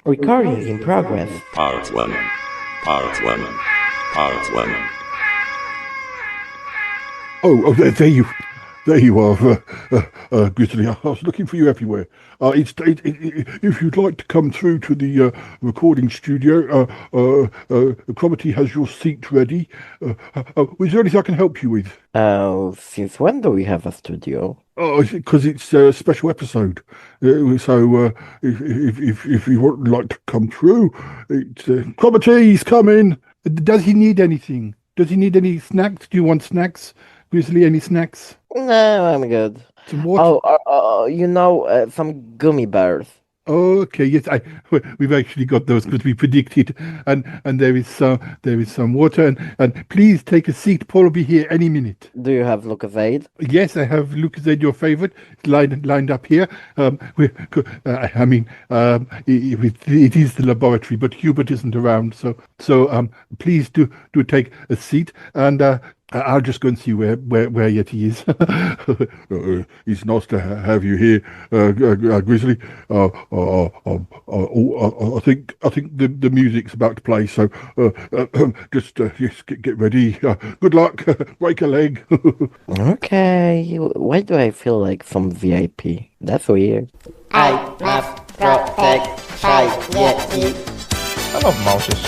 Recording in progress. Part 1. Part 1. Part 1. There you are, Grizzly. I was looking for you everywhere. If you'd like to come through to the recording studio, Cromitty has your seat ready. Is there anything I can help you with? Since when do we have a studio? Oh, because it's a special episode. If you would like to come through, Cromitty's coming. Does he need anything? Does he need any snacks? Do you want snacks? Grizzly, any snacks? No, I'm good. Some water? Some gummy bears. Okay, yes, we've actually got those because we predicted, and there is some water, and please take a seat. Paul will be here any minute. Do you have Lucozade? Yes, I have Lucozade, your favorite, lined up here. It is the laboratory, but Hubert isn't around, so please do take a seat, and I'll just go and see where Yeti is. It's nice to have you here, Grizzly. I think the music's about to play, so just get ready. Good luck. Break a leg. Okay. Why do I feel like some VIP? That's weird. I love protect Shy Yeti. Hello, Moses.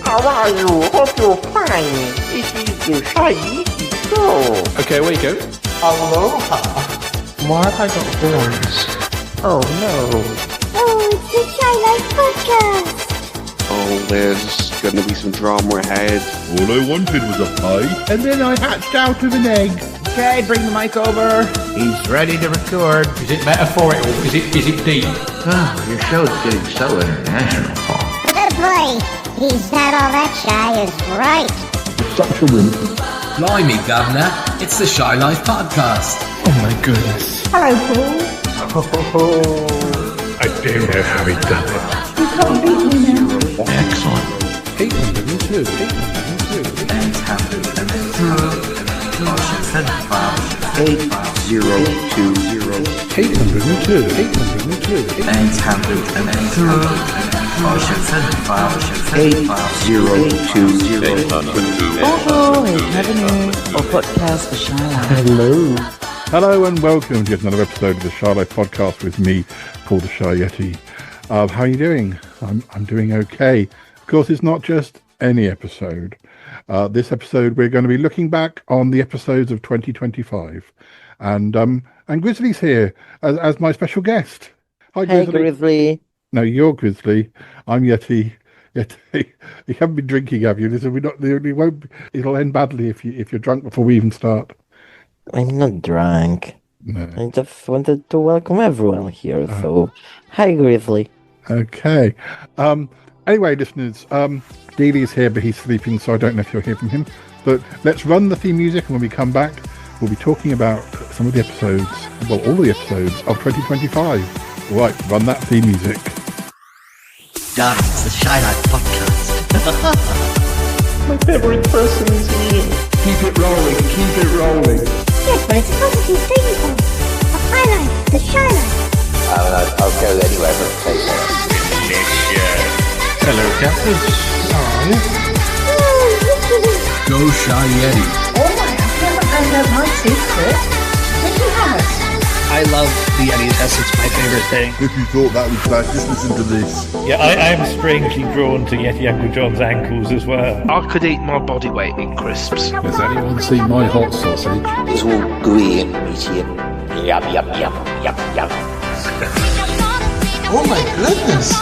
How are you? Hope you're fine. This is the Shy Yeti show. Okay, where you go? Aloha. Why have I got horns? Oh no. Oh, it's the Shy Life Podcast. Oh, there's gonna be some drama ahead. All I wanted was a pie, and then I hatched out of an egg. Okay, bring the mic over. He's ready to record. Is it metaphorical? Is it deep? Oh, your show's getting so international, Paul. Good boy. He's not all that shy, is right. Such a wimp. Blimey, Governor, it's the Shy Life Podcast. Oh my goodness. Hello, Paul. I don't know how he done it. You can't beat me now. Excellent. 802. Hello and welcome to yet another episode of the Shy Life Podcast with me, Paul the Shy Yeti. How are you doing? I'm doing okay. Of course, it's not just any episode. This episode, we're going to be looking back on the episodes of 2025, and Grizzly's here as my special guest. Hi, Hey, Grizzly. Grizzly. No, you're Grizzly. I'm Yeti. Yeti. You haven't been drinking, have you? Listen, it'll end badly if you're drunk before we even start. I'm not drunk. No. I just wanted to welcome everyone here. So, hi, Grizzly. Okay. Anyway, listeners, Dealey is here, but he's sleeping, so I don't know if you'll hear from him. But let's run the theme music, and when we come back, we'll be talking about some of the episodes, well, all the episodes of 2025. Right, run that theme music. Done, it's the Shy Life Podcast. My favorite person is me. Keep it rolling, keep it rolling. Yes, but it's a positive thing, Paul. A highlight, the Shy Life. I'll go anywhere for a taste. Hello, Captain. Go Shy Yeti. Oh my, I've never found out my secret. Let me have it. I love the Yeti'S. It's my favorite thing. If you thought that was bad, just listen to this. Yeah, I am strangely drawn to Yeti Uncle John's ankles as well. I could eat my body weight in crisps. Has anyone seen my hot sausage? It's all gooey and meaty and yum, yum, yum, yum, yum. Oh my goodness.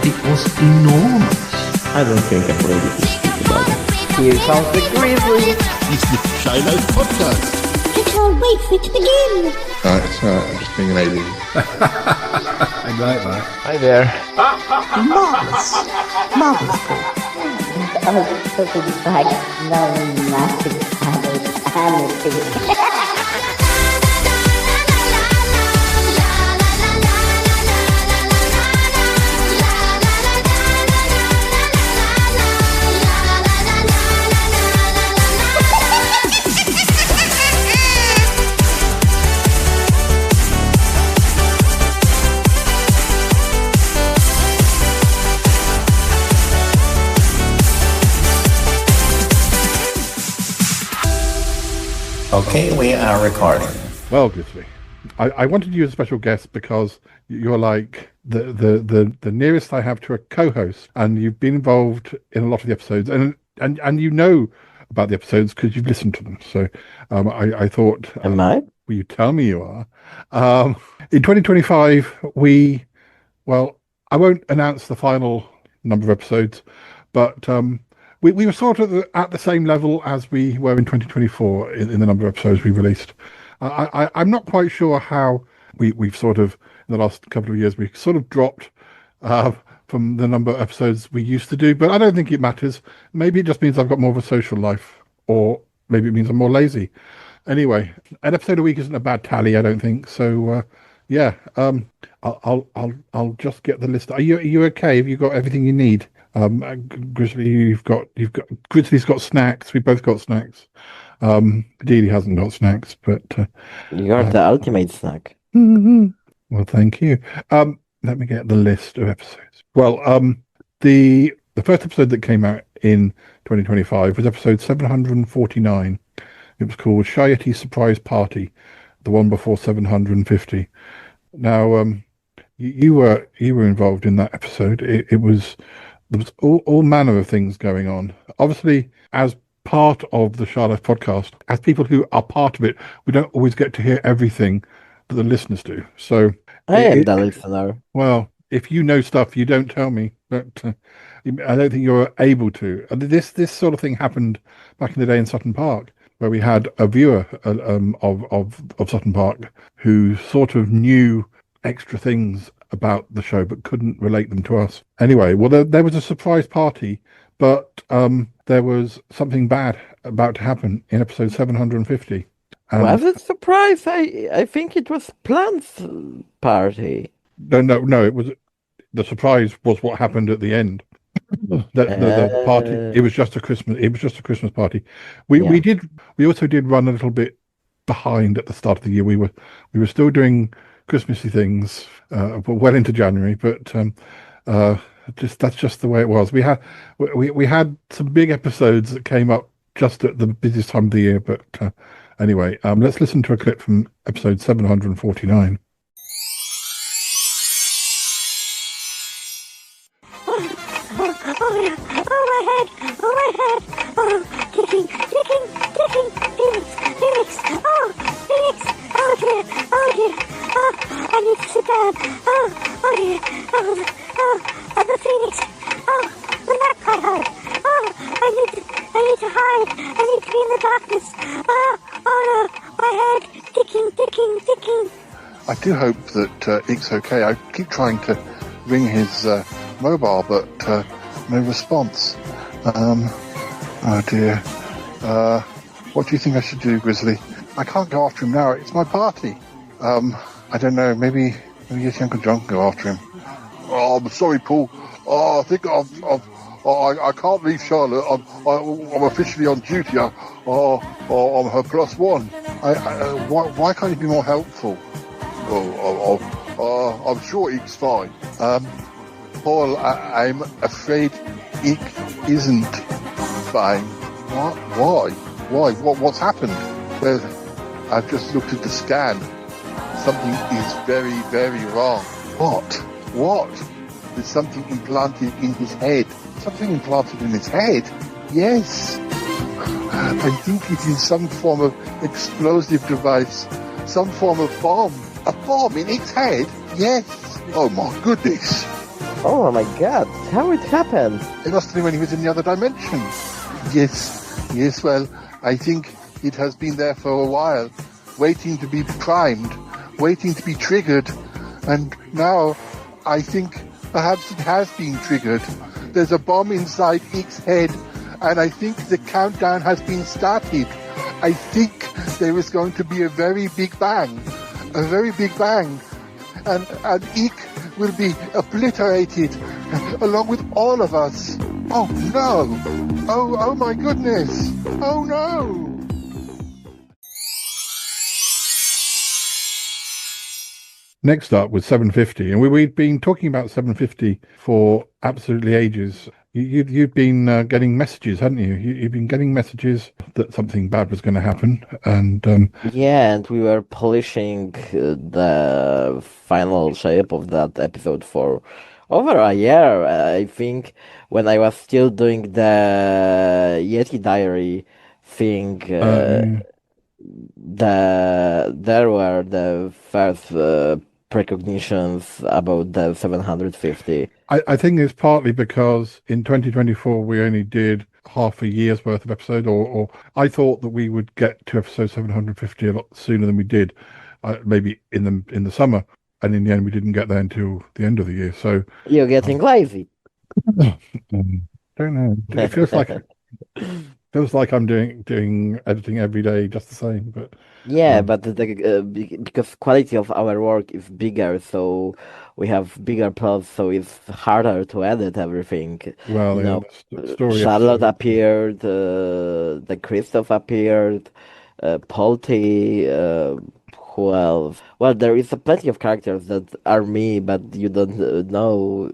It was enormous. I don't think I'm ready to speak about it. Here comes the Grizzly. It's the Shy Life Podcast. I can't wait for it to begin. I'm just being an alien. I like that. Hi there. Marvelous. Marvelous, Paul. Oh, something like no matter. Okay, we are recording. Well, Grizzly, I wanted you as a special guest because you're like the nearest I have to a co-host, and you've been involved in a lot of the episodes, and you know about the episodes because you've listened to them. So I thought, Am I? will you tell me you are? In 2025, well, I won't announce the final number of episodes, but we were sort of at the same level as we were in 2024 in the number of episodes we released. I'm not quite sure how we've sort of, in the last couple of years, we sort of dropped uh, from the number of episodes we used to do, but I don't think it matters. Maybe it just means I've got more of a social life, or maybe it means I'm more lazy. Anyway, an episode a week isn't a bad tally, I don't think. So, yeah, I'll just get the list. Are you okay? Have you got everything you need? Grizzly, you've got Grizzly's got snacks. We both got snacks. Dealey hasn't got snacks, but You're the ultimate snack. well, thank you. Let me get the list of episodes. Well, the first episode that came out in 2025 was episode 749. It was called Yeti'S Surprise Party, the one before 750. Now, you were involved in that episode. It was there was all manner of things going on. Obviously, as part of the Charlotte podcast, as people who are part of it, we don't always get to hear everything that the listeners do. So, I am the listener. well, if you know stuff, you don't tell me. But I don't think you're able to. This sort of thing happened back in the day in Sutton Park, where we had a viewer of Sutton Park who sort of knew extra things about the show but couldn't relate them to us. Anyway, well, there was a surprise party, but there was something bad about to happen in episode 750. Was it surprise? I think it was Plant's party. No, it was the surprise was what happened at the end. The party. It was just a Christmas party. We also did run a little bit behind at the start of the year. We were still doing Christmassy things, well into January, but that's just the way it was. We had some big episodes that came up just at the busiest time of the year. But anyway, let's listen to a clip from episode 749. I need to sit down. Oh dear. The Phoenix. The neck quite hard. I need to hide. I need to be in the darkness. Oh no, my head. Ticking. I do hope that Ick's okay. I keep trying to ring his mobile, but no response. Oh dear. What do you think I should do, Grizzly? I can't go after him now. It's my party. I don't know. Maybe Yeti Uncle John can go after him. Oh, I'm sorry, Paul. I think I can't leave Charlotte. I'm officially on duty. I'm her plus one. Why can't you be more helpful? I'm sure Ick's fine. Paul, I'm afraid Ick isn't fine. What? Why? What's happened? Well, I've just looked at the scan. Something is very, very wrong. What? There's something implanted in his head. Something implanted in his head? Yes. I think it is some form of explosive device. Some form of bomb. A bomb in Ick's head? Yes. Oh my goodness. Oh my god, how it happened? It must have been when he was in the other dimension. Yes, well, I think it has been there for a while, waiting to be primed, waiting to be triggered, and now I think perhaps it has been triggered. There's a bomb inside Ick's head, and I think the countdown has been started. I think there is going to be a very big bang, and Ick will be obliterated along with all of us. Oh no! Oh my goodness! Oh no! Next up was 750, and we'd been talking about 750 for absolutely ages. You've been getting messages, hadn't you? You've been getting messages that something bad was going to happen, and Yeah, and we were polishing the final shape of that episode for over a year. I think when I was still doing the Yeti Diary thing, yeah. there were the first precognitions about the 750. I think it's partly because in 2024 we only did half a year's worth of episode, or I thought that we would get to episode 750 a lot sooner than we did, maybe in the summer, and in the end we didn't get there until the end of the year. So You're getting lazy. don't know. It feels like I'm doing editing every day just the same, but Yeah, um, but because quality of our work is bigger, so we have bigger plots, so it's harder to edit everything. well, You yeah, know, the story Charlotte episodes. appeared, the Christoph appeared, Polty, who else? Well, there is a plenty of characters that are me, but you don't know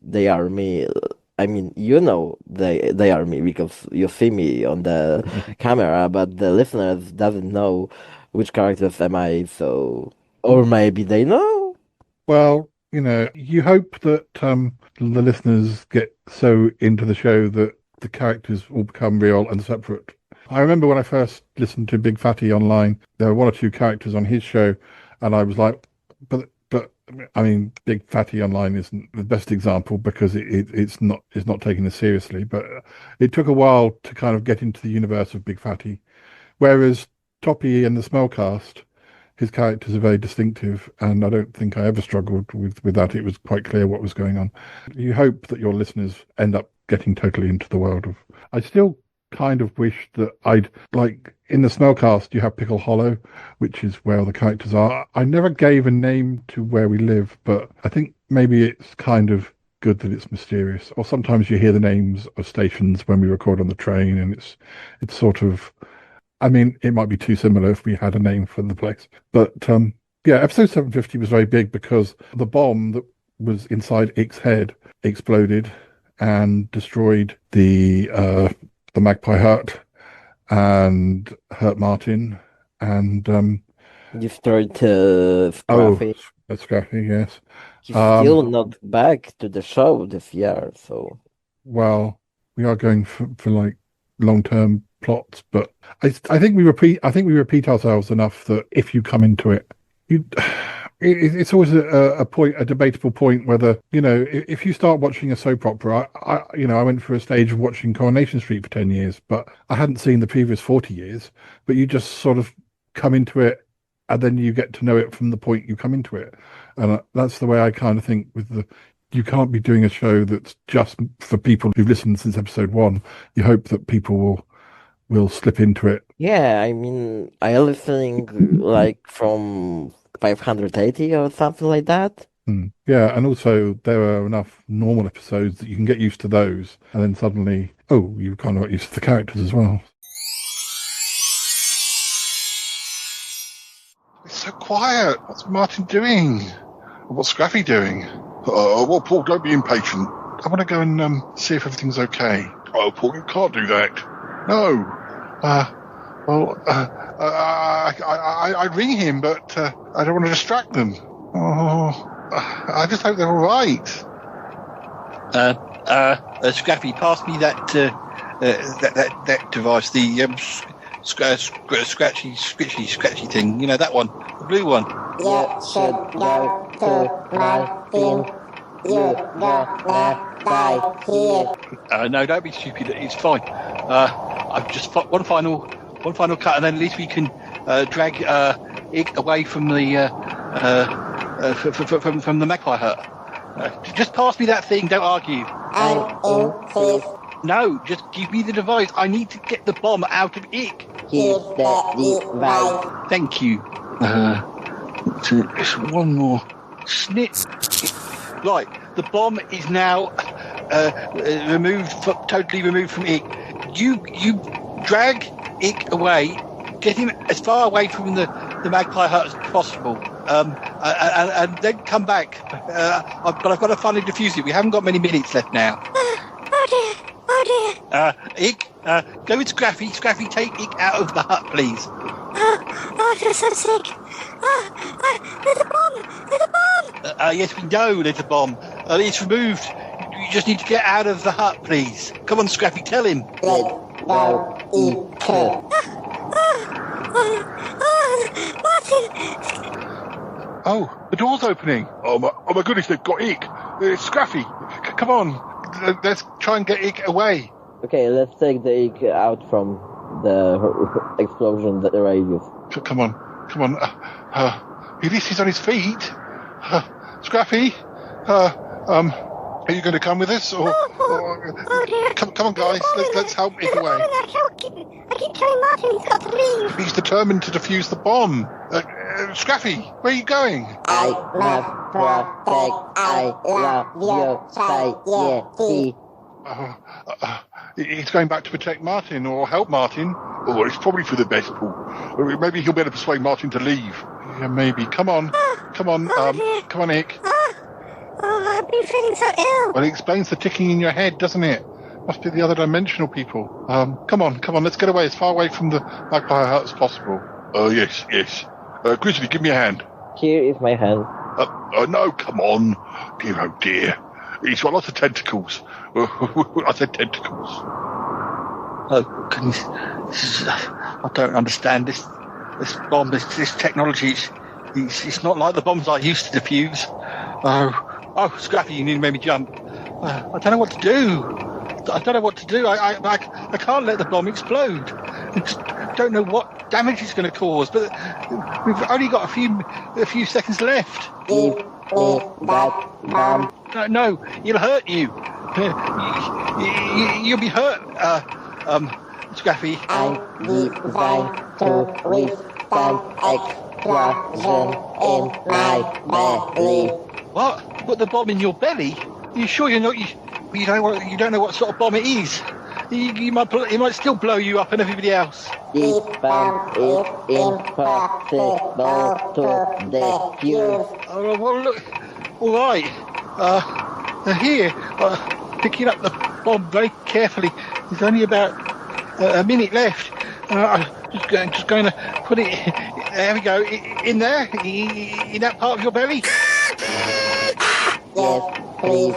they are me. I mean, you know they are me because you see me on the camera, but the listeners doesn't know which characters am I, so or maybe they know. Well, you hope that the listeners get so into the show that the characters all become real and separate. I remember when I first listened to Big Fatty online, there were one or two characters on his show, and I was like, but I mean, Big Fatty online isn't the best example because it's not taken as seriously. But it took a while to kind of get into the universe of Big Fatty, whereas Toppy and the Smellcast, his characters are very distinctive, and I don't think I ever struggled with that. It was quite clear what was going on. You hope that your listeners end up getting totally into the world of. I still kind of wish that I'd like in the Smellcast you have Pickle Hollow, which is where all the characters are. I never gave a name to where we live, but I think maybe it's kind of good that it's mysterious. Or sometimes you hear the names of stations when we record on the train, and it's sort of I mean, it might be too similar if we had a name for the place. But yeah, episode 750 was very big because the bomb that was inside Ick's head exploded and destroyed the Magpie Hut and hurt Martin and Destroyed oh, Scruffy. that's Scrappy, yes. He's Um, still not back to the show this year, so well, we are going for like long-term plots, but I think we repeat ourselves enough that if you come into it, you it's always a debatable point whether if you start watching a soap opera. I went through a stage of watching Coronation Street for 10 years, but I hadn't seen the previous 40 years. But you just sort of come into it, and then you get to know it from the point you come into it, and that's the way I kind of think with the. You can't be doing a show that's just for people who've listened since episode one. You hope that people will slip into it. yeah, I mean, I listening like from 580 or something like that. Yeah, and also there are enough normal episodes that you can get used to those, and then suddenly, oh, you kind of got used to the characters as well. It's so quiet. What's Martin doing? What's Scrappy doing? Well, Paul, don't be impatient. I want to go and see if everything's okay. Oh, Paul, you can't do that. No. I'd ring him, but I don't want to distract them. Oh, I just hope they're all right. Scrappy, pass me that device, the scratchy thing. You know, that one, the blue one. You should go to my team. You gonna die here. No, don't be stupid. It's fine. I've just one final cut, and then at least we can drag Ick away from the from the Magpie Hut. Just pass me that thing. Don't argue. I'm in, please. No, just give me the device. I need to get the bomb out of Ick. Here's the device. Thank you. Just one more snip. Right, the bomb is now totally removed from Ick. You drag Ick away, get him as far away from the Magpie Hut as possible, and then come back. But I've got to finally defuse it. We haven't got many minutes left now. dear. Ig, go with Scraffy. Scraffy, take Ig out of the hut, please. I feel so sick. There's a bomb. There's a bomb. Yes, we know there's a bomb. It's removed. You just need to get out of the hut, please. Come on, Scrappy, tell him. Martin. Oh, the door's opening. Oh my goodness, they've got Ig. It's Scraffy. Come on. Let's try and get Ig away. Okay, let's take the egg out from the explosion, the radius. Come on. At least he's on his feet. Scrappy, are you going to come with us? Or Dear. come on, guys. Let's help Ig away. I keep telling Martin he's got to leave. He's determined to defuse the bomb. Scraffy, where are you going? I love protect. I love you. Say He's going back to protect Martin or help Martin. Oh, it's probably for the best, Paul. Maybe he'll be able to persuade Martin to leave. Yeah, maybe. Come on, come on, Ig. I've been feeling so ill. Well, it explains the ticking in your head, doesn't it? Must be the other dimensional people. Come on, let's get away as far away from the magpie hut as possible. Oh, yes. Grizzly, give me a hand. Here is my hand. No, come on. Dear, oh dear. He's got lots of tentacles. I said tentacles. Oh, goodness. I don't understand this bomb, this technology. It's not like the bombs I used to defuse. Oh, Scrappy, you nearly made me jump. I don't know what to do. I can't let the bomb explode. I just don't know what damage it's going to cause. But we've only got a few seconds left. Give me that bomb. No, it'll hurt you. You'll be hurt, Scrappy. I'm designed to withstand explosion in my belly. What? Put the bomb in your belly? Are you sure you're not? You don't know what sort of bomb it is. It might still blow you up and everybody else. This bomb is impossible to defuse. Oh, well, look. All right. Here, picking up the bomb very carefully. There's only about a minute left. I'm just going to put it. There we go. In there, in that part of your belly. Yes, please.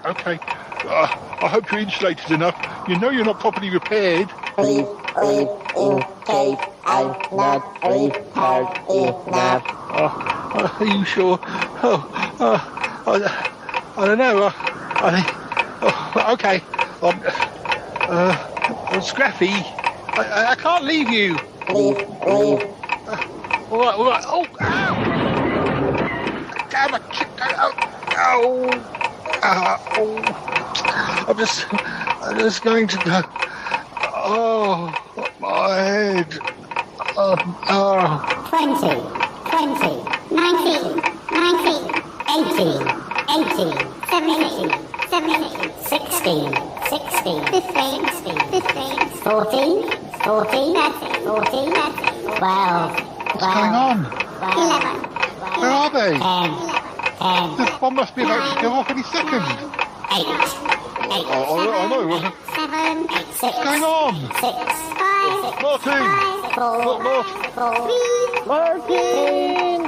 Okay. I hope you're insulated enough. You know you're not properly repaired. Please leave in case I'm not repaired enough. Are you sure? I don't know. Okay. Scrappy, I can't leave you. Please leave. All right. Oh, ow! Damn it! Ow! I'm just going to go. Oh, my head. 20, 19, 18, 17, 16, 15, 14, 12. What's going on? 11. Where are they? 10. This bomb must be about to go off any second. 8. I know. 7. 6. What's going on? 6. 5. Martin! 4. Martin!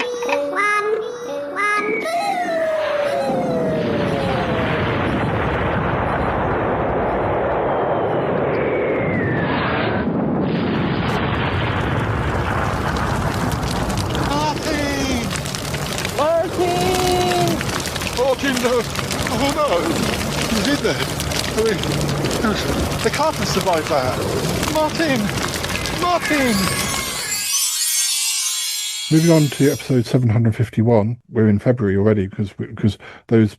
1. Martin, no. Oh no. He's in there. I mean, they can't have survived that. Martin! Moving on to episode 751. We're in February already because those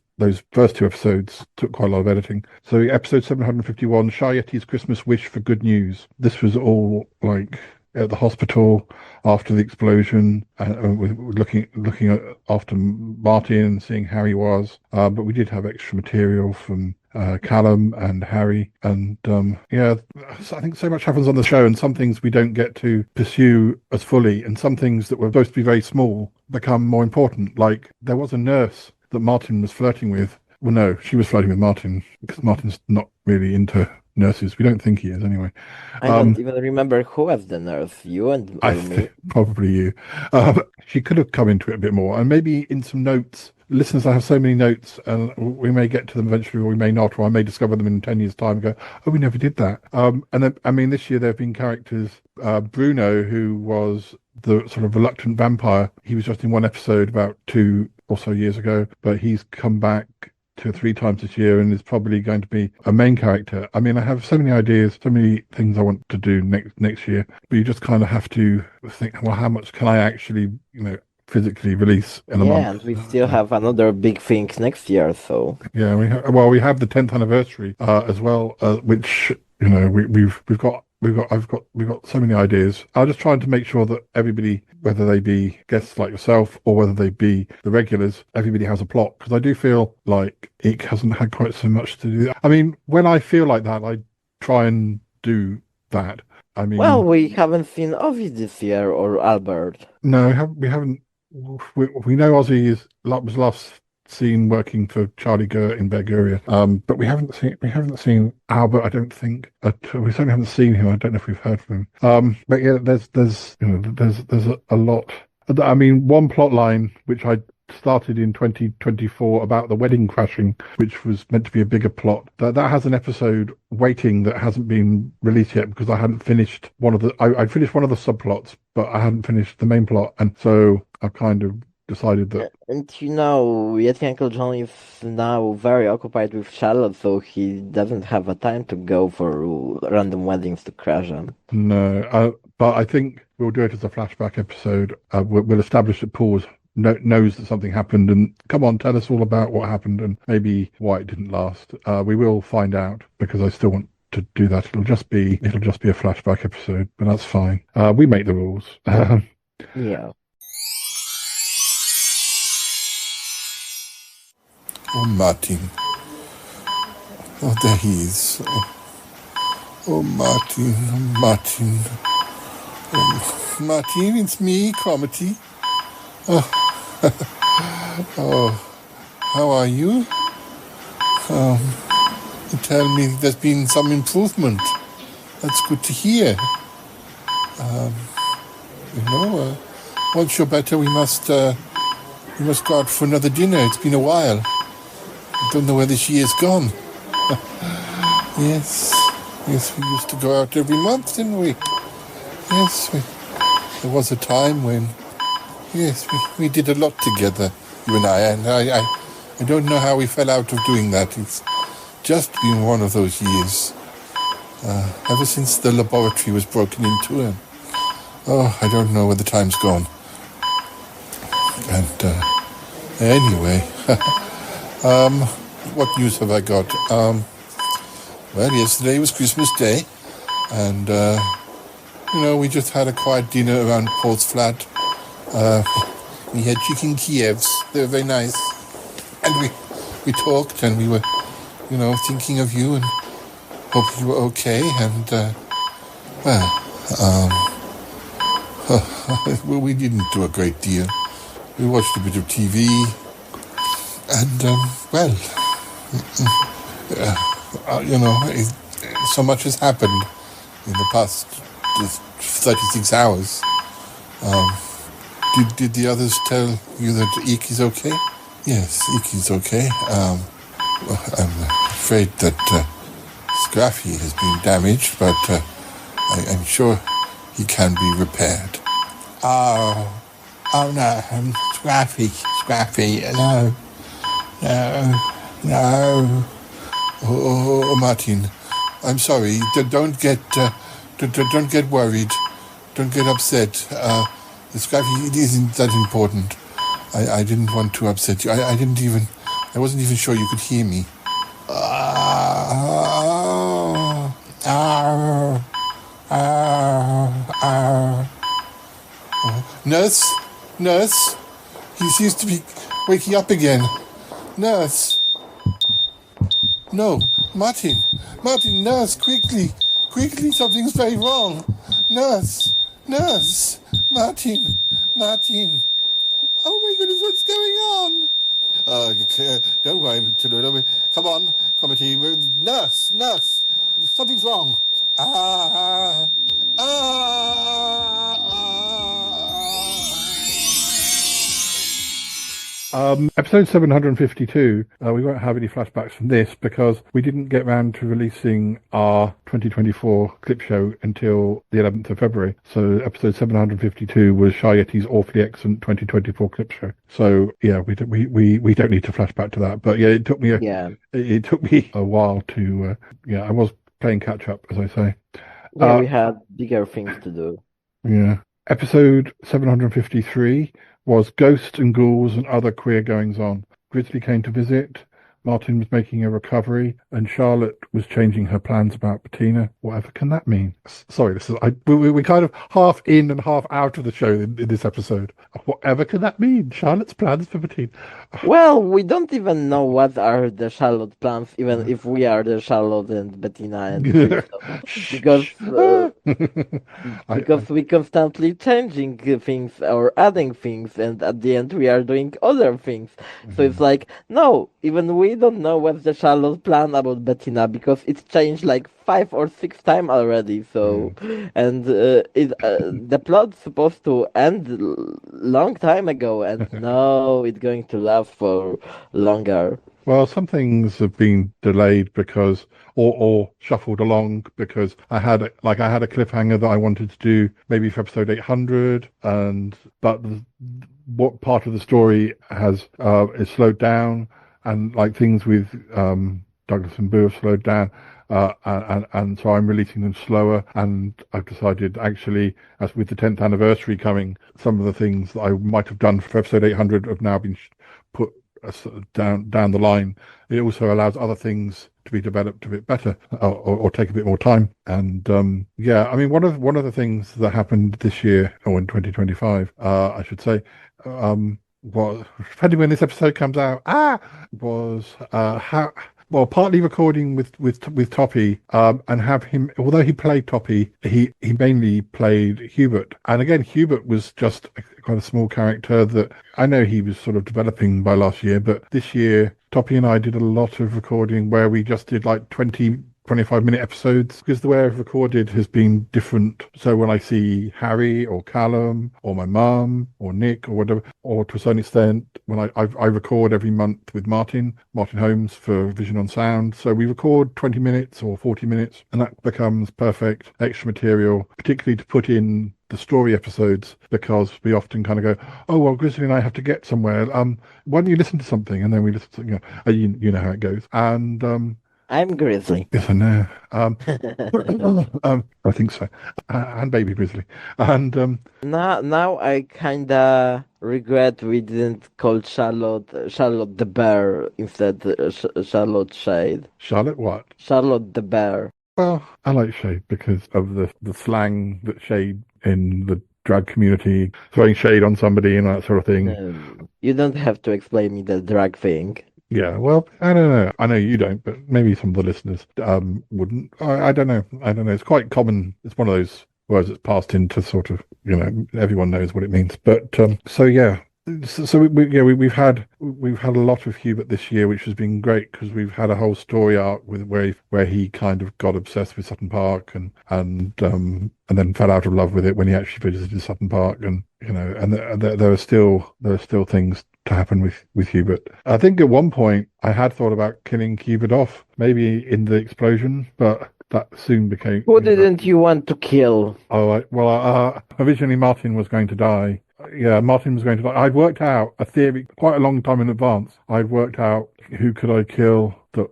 first two episodes took quite a lot of editing. So episode 751, Shy Yeti's Christmas Wish for Good News. This was all like at the hospital after the explosion, looking after Martin and seeing how he was. But we did have extra material from Callum and Harry, and I think so much happens on the show, and some things we don't get to pursue as fully, and some things that were supposed to be very small become more important. Like there was a nurse that Martin was flirting with Well, no, she was flirting with Martin because Martin's not really into nurses. We don't think he is, anyway. I don't even remember who was the nurse, you and or me. Probably you. She could have come into it a bit more, and maybe in some notes. Listeners, I have so many notes, and we may get to them eventually, or we may not, or I may discover them in 10 years' time and go, "Oh, we never did that." And then, I mean, this year there have been characters. Bruno, who was the sort of reluctant vampire, he was just in one episode about 2 or so years ago, but he's come back 2 or 3 times this year and is probably going to be a main character. I mean, I have so many ideas, so many things I want to do next year, but you just kind of have to think, well, how much can I actually, physically release in a month? Yeah, and we still have another big thing next year, so yeah, we have the 10th anniversary as well, which we've got so many ideas. I'm just trying to make sure that everybody, whether they be guests like yourself or whether they be the regulars, everybody has a plot, because I do feel like it hasn't had quite so much to do. I mean, when I feel like that, I try and do that. I mean, well, we haven't seen Ozzy this year or Albert. No, we haven't. We know Ozzy was last seen working for Charlie Gurt in Bulgaria, but we haven't seen Albert. I don't think. We certainly haven't seen him. I don't know if we've heard from him. But yeah, there's a lot. I mean, one plot line which I started in 2024 about the wedding crashing, which was meant to be a bigger plot. That has an episode waiting that hasn't been released yet because I hadn't finished one of the. I finished one of the subplots, but I hadn't finished the main plot, and so I've kind of decided that. And Yeti Uncle John is now very occupied with Charlotte, so he doesn't have a time to go for random weddings to crash them. No, but I think we'll do it as a flashback episode. We'll establish that Paul knows that something happened, and come on, tell us all about what happened and maybe why it didn't last. We will find out, because I still want to do that. It'll just be a flashback episode, but that's fine. We make the rules. Yeah. Oh, Martin. Oh, there he is. Oh, Martin. Oh, Martin. Oh, Martin, it's me, Cromitty. Oh. Oh, how are you? You tell me there's been some improvement. That's good to hear. Once you're better, we must go out for another dinner. It's been a while. I don't know whether she is gone. Yes, we used to go out every month, didn't we? Yes, there was a time when, yes, we did a lot together, you and I don't know how we fell out of doing that. It's just been one of those years. Ever since the laboratory was broken into, and I don't know where the time's gone. And anyway, what news have I got? Well, yesterday was Christmas Day, and we just had a quiet dinner around Paul's flat. We had chicken Kievs. They were very nice, and we talked, and we were, thinking of you and hope you were okay. And well, we didn't do a great deal. We watched a bit of TV, and so much has happened in the past 36 hours. Did the others tell you that Eek is okay? Yes, Eek is okay. I'm afraid that Scraffy has been damaged, but I'm sure he can be repaired. Oh no, Scraffy, no. Oh, Martin, I'm sorry. Don't get worried. Don't get upset. Scraffy, it isn't that important. I didn't want to upset you. I wasn't even sure you could hear me. Nurse, he seems to be waking up again. Nurse. No, Martin, nurse, quickly, something's very wrong. Nurse, Martin. Oh my goodness, what's going on? Don't worry, children, Episode 752, we won't have any flashbacks from this because we didn't get round to releasing our 2024 clip show until the 11th of February. So episode 752 was Shy Yeti's awfully excellent 2024 clip show. So yeah, we don't need to flash back to that. But yeah, it took me a while to I was playing catch up, as I say. Yeah, we had bigger things to do. Yeah. Episode 753 was Ghosts and Ghouls and Other Queer Goings On. Grizzly came to visit, Martin was making a recovery, and Charlotte was changing her plans about Bettina. Whatever can that mean? Sorry, we kind of half in and half out of the show in this episode. Whatever can that mean? Charlotte's plans for Bettina. Well, we don't even know what are the Charlotte plans, even if we are the Charlotte and Bettina and Christoph. Because we constantly changing things or adding things, and at the end we are doing other things. So it's like, no, even we don't know what's the Charlotte plan about Bettina because it's changed like 5 or 6 times already. So, and the plot's supposed to end long time ago, and now it's going to last for longer. Well, some things have been delayed because, or shuffled along because I had a cliffhanger that I wanted to do maybe for episode 800, but what part of the story is slowed down, and like things with Douglas and Boo have slowed down. And so I'm releasing them slower, and I've decided actually, as with the 10th anniversary coming, some of the things that I might have done for episode 800 have now been put down the line. It also allows other things to be developed a bit better or take a bit more time. And I mean, one of the things that happened this year, or in 2025, I should say, well, depending when this episode comes out, was how. Well, partly recording with Toppy, and have him. Although he played Toppy, he mainly played Hubert. And again, Hubert was just quite a small character that I know he was sort of developing by last year, but this year Toppy and I did a lot of recording where we just did like 25-minute episodes because the way I've recorded has been different. So when I see Harry or Callum or my mum or Nick or whatever, or to a certain extent, when I record every month with Martin Holmes for Vision on Sound. So we record 20 minutes or 40 minutes, and that becomes perfect extra material, particularly to put in the story episodes, because we often kind of go, oh, well, Grizzly and I have to get somewhere. Why don't you listen to something? And then we listen to something, you know how it goes. And I'm Grizzly. Yes, I know. I think so. And Baby Grizzly. And now I kinda regret we didn't call Charlotte the Bear instead Charlotte Shade. Charlotte what? Charlotte the Bear. Well, I like shade because of the slang that shade in the drag community, throwing shade on somebody and that sort of thing. You don't have to explain me the drag thing. Yeah, well, I don't know. I know you don't, but maybe some of the listeners wouldn't. I don't know. It's quite common. It's one of those words that's passed into sort of, everyone knows what it means. But so yeah. So we've had a lot of Hubert this year, which has been great because we've had a whole story arc with where he kind of got obsessed with Sutton Park and then fell out of love with it when he actually visited Sutton Park, and there are still things to happen with Hubert. I think at one point I had thought about killing Hubert off, maybe in the explosion, but that soon became. Who didn't you want to kill? Oh, well, originally Martin was going to die. Yeah, Martin was going to die. I'd worked out a theory quite a long time in advance. I'd worked out who could I kill. That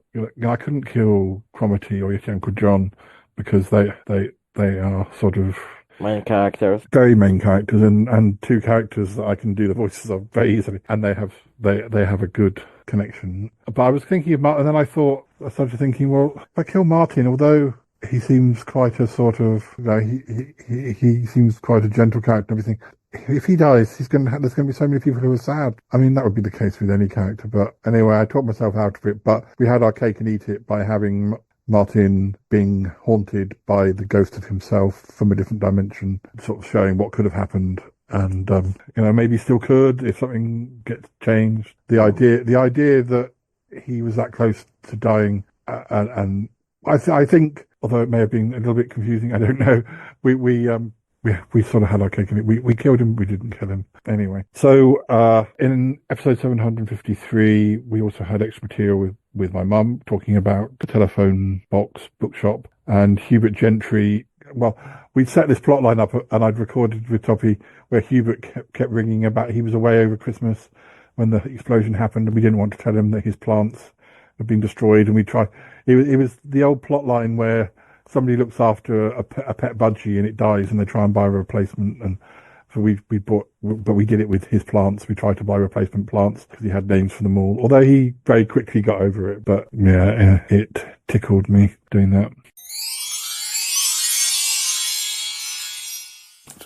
I couldn't kill Cromitty or Yeti Uncle John because they are sort of main characters, very main characters, and two characters that I can do the voices of very easily, and they have a good connection. But I was thinking of Martin, and then I started thinking, well, if I kill Martin, although he seems quite a sort of, he seems quite a gentle character and everything. If he dies, there's going to be so many people who are sad. I mean, that would be the case with any character. But anyway, I talked myself out of it. But we had our cake and eat it by having Martin being haunted by the ghost of himself from a different dimension, sort of showing what could have happened. And, maybe still could if something gets changed. The idea that he was that close to dying, and I think, although it may have been a little bit confusing, I don't know, we we sort of had our cake and we killed him. We didn't kill him anyway. So in episode 753, we also had extra material with my mum talking about the telephone box bookshop and Hubert Gentry. Well, we'd set this plot line up and I'd recorded with Toppy where Hubert kept ringing about he was away over Christmas when the explosion happened and we didn't want to tell him that his plants had been destroyed. And we tried, it was the old plot line where somebody looks after a pet budgie and it dies and they try and buy a replacement. And so we bought, but we did it with his plants. We tried to buy replacement plants because he had names for them all. Although he very quickly got over it. But yeah, it tickled me doing that.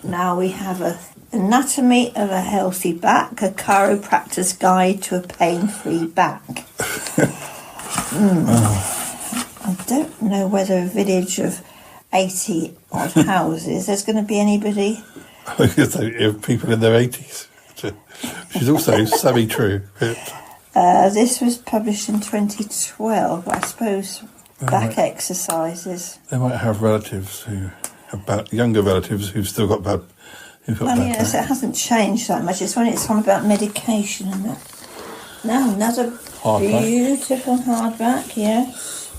Now we have a Anatomy of a Healthy Back, a chiropractor's guide to a pain-free back. I don't know whether a village of 80 odd houses, there's going to be anybody. People in their 80s. Which is also semi-true. This was published in 2012, I suppose. Back exercises. They might have relatives younger relatives who've still got bad. Yes, it hasn't changed that much. It's when it's on about medication and that. Now another beautiful hardback. Yes,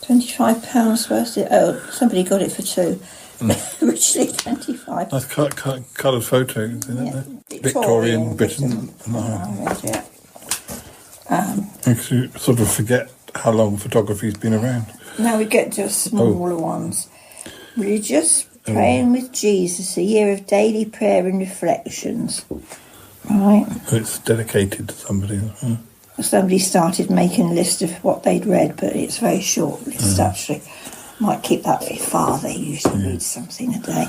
£25 worth. Somebody got it for two. Originally 25. Nice coloured photos, isn't it? Victorian Britain. Makes you sort of forget how long photography's been around. Now we get to smaller ones. Religious, praying with Jesus, a year of daily prayer and reflections. Right. It's dedicated to somebody. Somebody started making a list of what they'd read, but it's a very short list actually. Might keep that very far. They usually read something a day.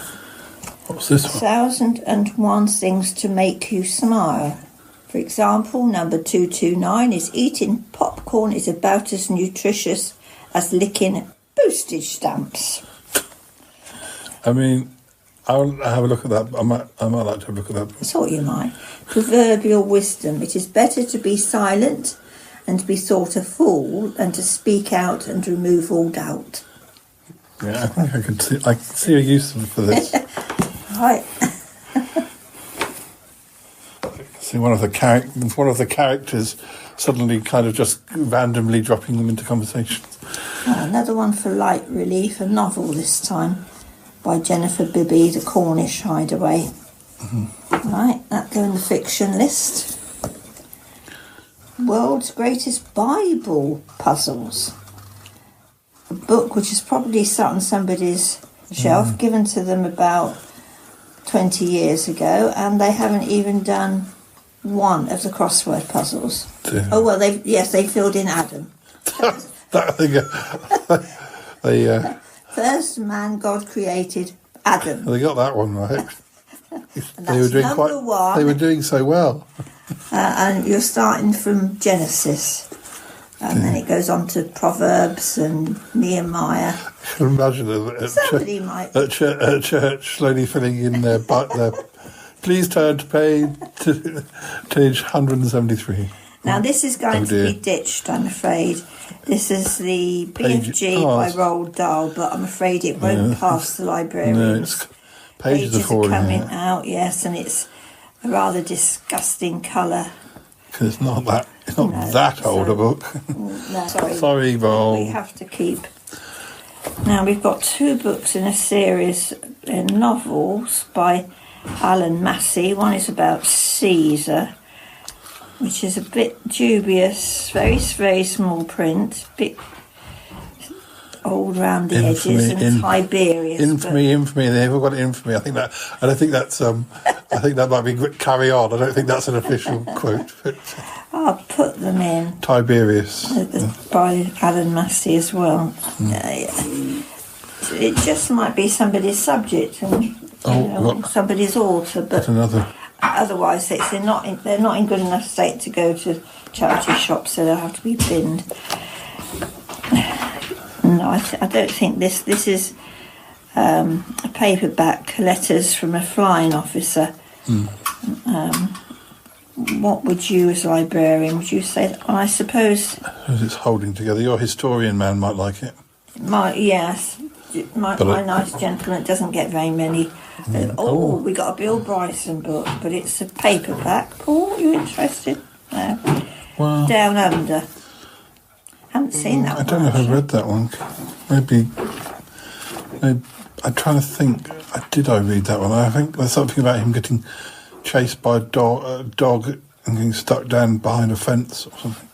What's this one? 1001 things to make you smile. For example, number 229 is eating popcorn is about as nutritious as licking postage stamps. I mean, I'll have a look at that. I might like to have a look at that. I thought you might. Proverbial wisdom. It is better to be silent and to be thought a fool than to speak out and remove all doubt. Yeah, I think I can see a use for this. Right. See one of the characters suddenly kind of just randomly dropping them into conversations. Another one for light relief, a novel this time. By Jennifer Bibby, The Cornish Hideaway. Right, that go in the fiction list. World's Greatest Bible Puzzles. A book which is probably sat on somebody's shelf, given to them about 20 years ago, and they haven't even done one of the crossword puzzles. Yeah. Oh, well, they filled in Adam. First man God created, Adam. They got that one right. They were doing so well. And you're starting from Genesis, and then it goes on to Proverbs and Nehemiah. I can imagine at church slowly filling in their please turn to page 173. Now this is going to be ditched, I'm afraid. This is the BFG by Roald Dahl, but I'm afraid it won't pass the librarians. No, pages are coming out, yes, and it's a rather disgusting colour. It's not that old a book. No, sorry, Roald. We have to keep. Now we've got two books in a series, novels by Alan Massey. One is about Caesar, which is a bit dubious, very, very small print, bit old round the edges, and Tiberius. Infamy. They've all got infamy. I think that might be carry on. I don't think that's an official quote. I'll put them in. Tiberius. By Alan Massey as well. It just might be somebody's subject and somebody's author, but otherwise they're not in good enough state to go to charity shops, so they'll have to be binned. No, I don't think this is a paperback, letters from a flying officer. What would you, as a librarian, would you say? I suppose it's holding together. Your historian man might like it. My nice gentleman doesn't get very many We got a Bill Bryson book, but it's a paperback. Paul, you interested? No. Well, Down Under. Haven't seen that one. I don't know if I've read that one. Maybe I'm trying to think. Did I read that one? I think there's something about him getting chased by a dog and getting stuck down behind a fence or something.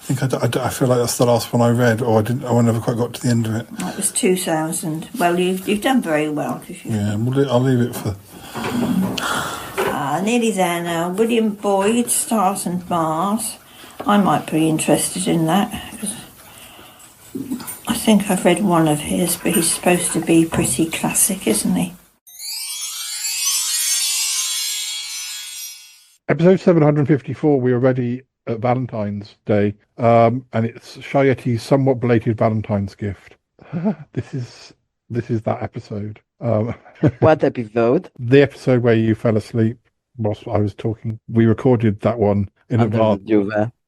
I feel like that's the last one I read, or I never quite got to the end of it. That was 2000. Well, you've done very well. Yeah, I'll leave it for... Nearly there now. William Boyd, Stars and Mars. I might be interested in that, because I think I've read one of his, but he's supposed to be pretty classic, isn't he? Episode 754, we are ready at Valentine's Day, and it's Shy Yeti's somewhat belated Valentine's gift. This is that episode. What episode? The episode where you fell asleep whilst I was talking. We recorded that one in advance.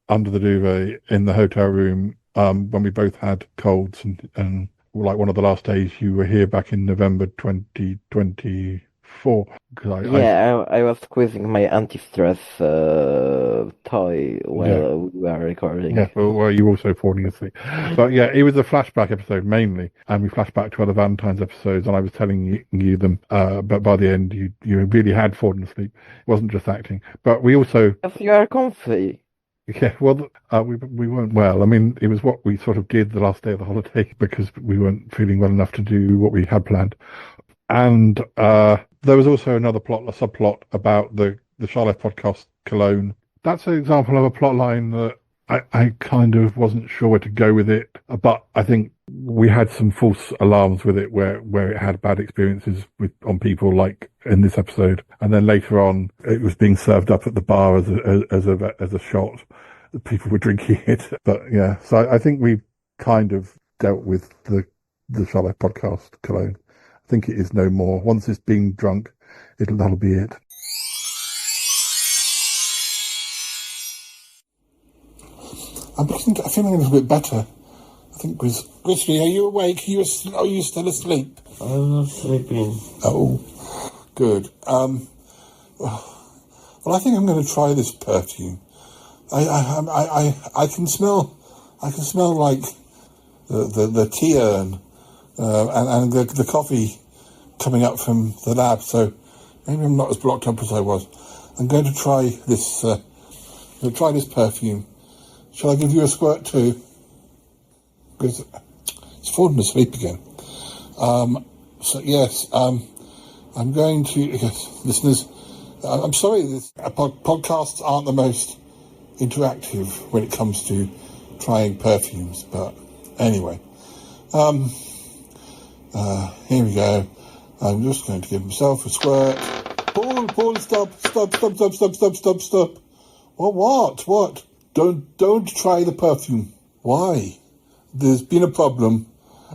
Under the duvet in the hotel room when we both had colds, and like one of the last days you were here back in November 2024. I was squeezing my anti-stress toy while we were recording. Yeah, well, you were also falling asleep. But yeah, it was a flashback episode mainly, and we flashed back to other Valentine's episodes, and I was telling you them, but by the end you really had fallen asleep. It wasn't just acting. But we also... If you are comfy. Yeah, well, we weren't well. I mean, it was what we sort of did the last day of the holiday because we weren't feeling well enough to do what we had planned. And there was also another subplot about the Shy Life podcast Cologne. That's an example of a plot line that I kind of wasn't sure where to go with it, but I think we had some false alarms with it where it had bad experiences on people, like in this episode, and then later on it was being served up at the bar as a shot. People were drinking it, but yeah. So I think we kind of dealt with the Shy Life podcast Cologne. I think it is no more. Once it's being drunk, that'll be it. I'm feeling a little bit better. I think Grizzly, are you awake? Are you still asleep? I'm not sleeping. Oh, good. Well, I think I'm going to try this perfume. I can smell like the tea urn and the coffee coming up from the lab. So maybe I'm not as blocked up as I was. I'm going to try this. Perfume. Shall I give you a squirt too? Because it's fallen asleep again. So yes, I'm going to, listeners, I'm sorry, podcasts aren't the most interactive when it comes to trying perfumes, but anyway. Here we go. I'm just going to give myself a squirt. Paul, stop. What? Don't try the perfume. Why? There's been a problem.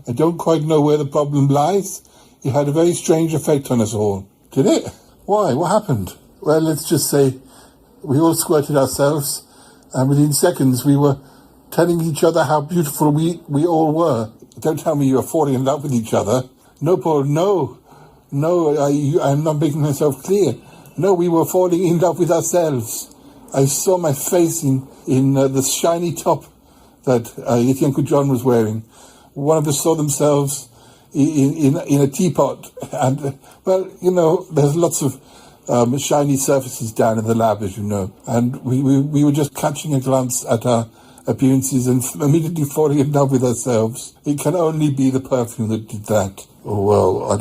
I don't quite know where the problem lies. It had a very strange effect on us all. Did it? Why? What happened? Well, let's just say we all squirted ourselves, and within seconds we were telling each other how beautiful we all were. Don't tell me you were falling in love with each other. No, Paul, no. I'm not making myself clear. No, we were falling in love with ourselves. I saw my face in the shiny top that Yeti Uncle John was wearing. One of us saw themselves in a teapot. And, well, there's lots of shiny surfaces down in the lab, as you know. And we were just catching a glance at our appearances and immediately falling in love with ourselves. It can only be the perfume that did that. Oh, well,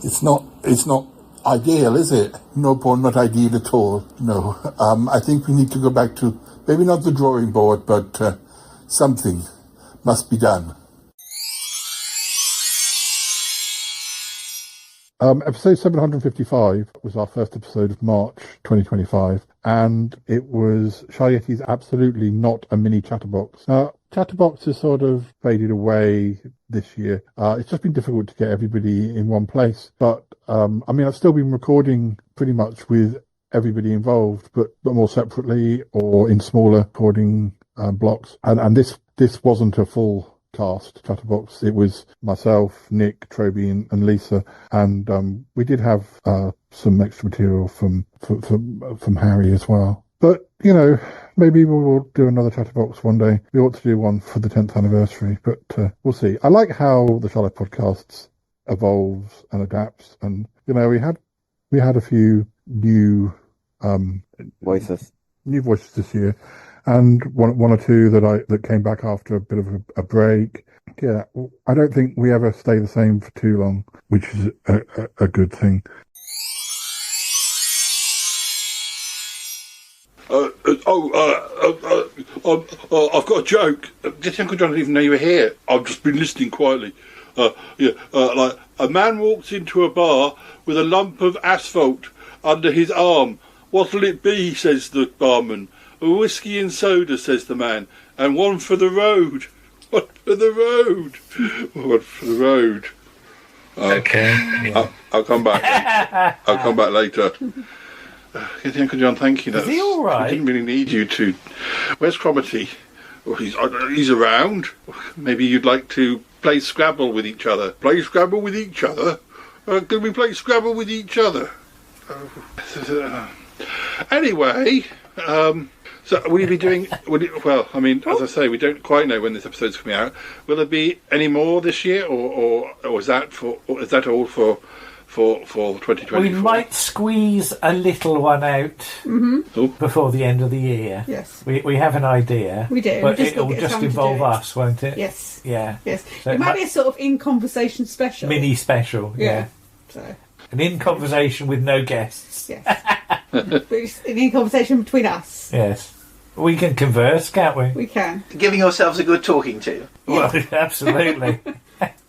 it's not ideal, is it? No, Paul, not ideal at all. No. I think we need to go back to, maybe not the drawing board, but something must be done. Episode 755 was our first episode of March 2025, and it was Shy Yeti's Absolutely Not a Mini Chatterbox. Now, Chatterbox has sort of faded away this year. It's just been difficult to get everybody in one place, but I've still been recording pretty much with everybody involved, but more separately or in smaller recording blocks. And this wasn't a full cast chatterbox. It was myself, Nick, Troby, and Lisa, and we did have some extra material from Harry as well. But maybe we will do another chatterbox one day. We ought to do one for the 10th anniversary, but we'll see. I like how the Charlotte podcasts evolves and adapts, and we had a few new voices this year, and one or two that came back after a bit of a break. Yeah, I don't think we ever stay the same for too long, which is a good thing. I've got a joke. Did Uncle John even know you were here? I've just been listening quietly. Like a man walks into a bar with a lump of asphalt under his arm. What'll it be? Says the barman. A whiskey and soda, says the man, and one for the road. One for the road. One for the road. Okay. Yeah. I'll come back. I'll come back later. Uncle John, thank you. Is he all right? I didn't really need you to. Where's Cromitty? Well, he's around. Maybe you'd like to play Scrabble with each other. Play Scrabble with each other? Can we play Scrabble with each other? Anyway, so will you be doing... well, I mean, as I say, we don't quite know when this episode's coming out. Will there be any more this year, or is that all for 2024? We might squeeze a little one out before the end of the year. Yes. We have an idea. We do. But it'll just involve us, won't it? Yes. Yeah. Yes. So it might be a sort of in-conversation special. Mini special, yeah. So. An in-conversation with no guests. Yes. But it's an in-conversation between us. Yes. We can converse, can't we? We can. Giving yourselves a good talking to. Well, absolutely.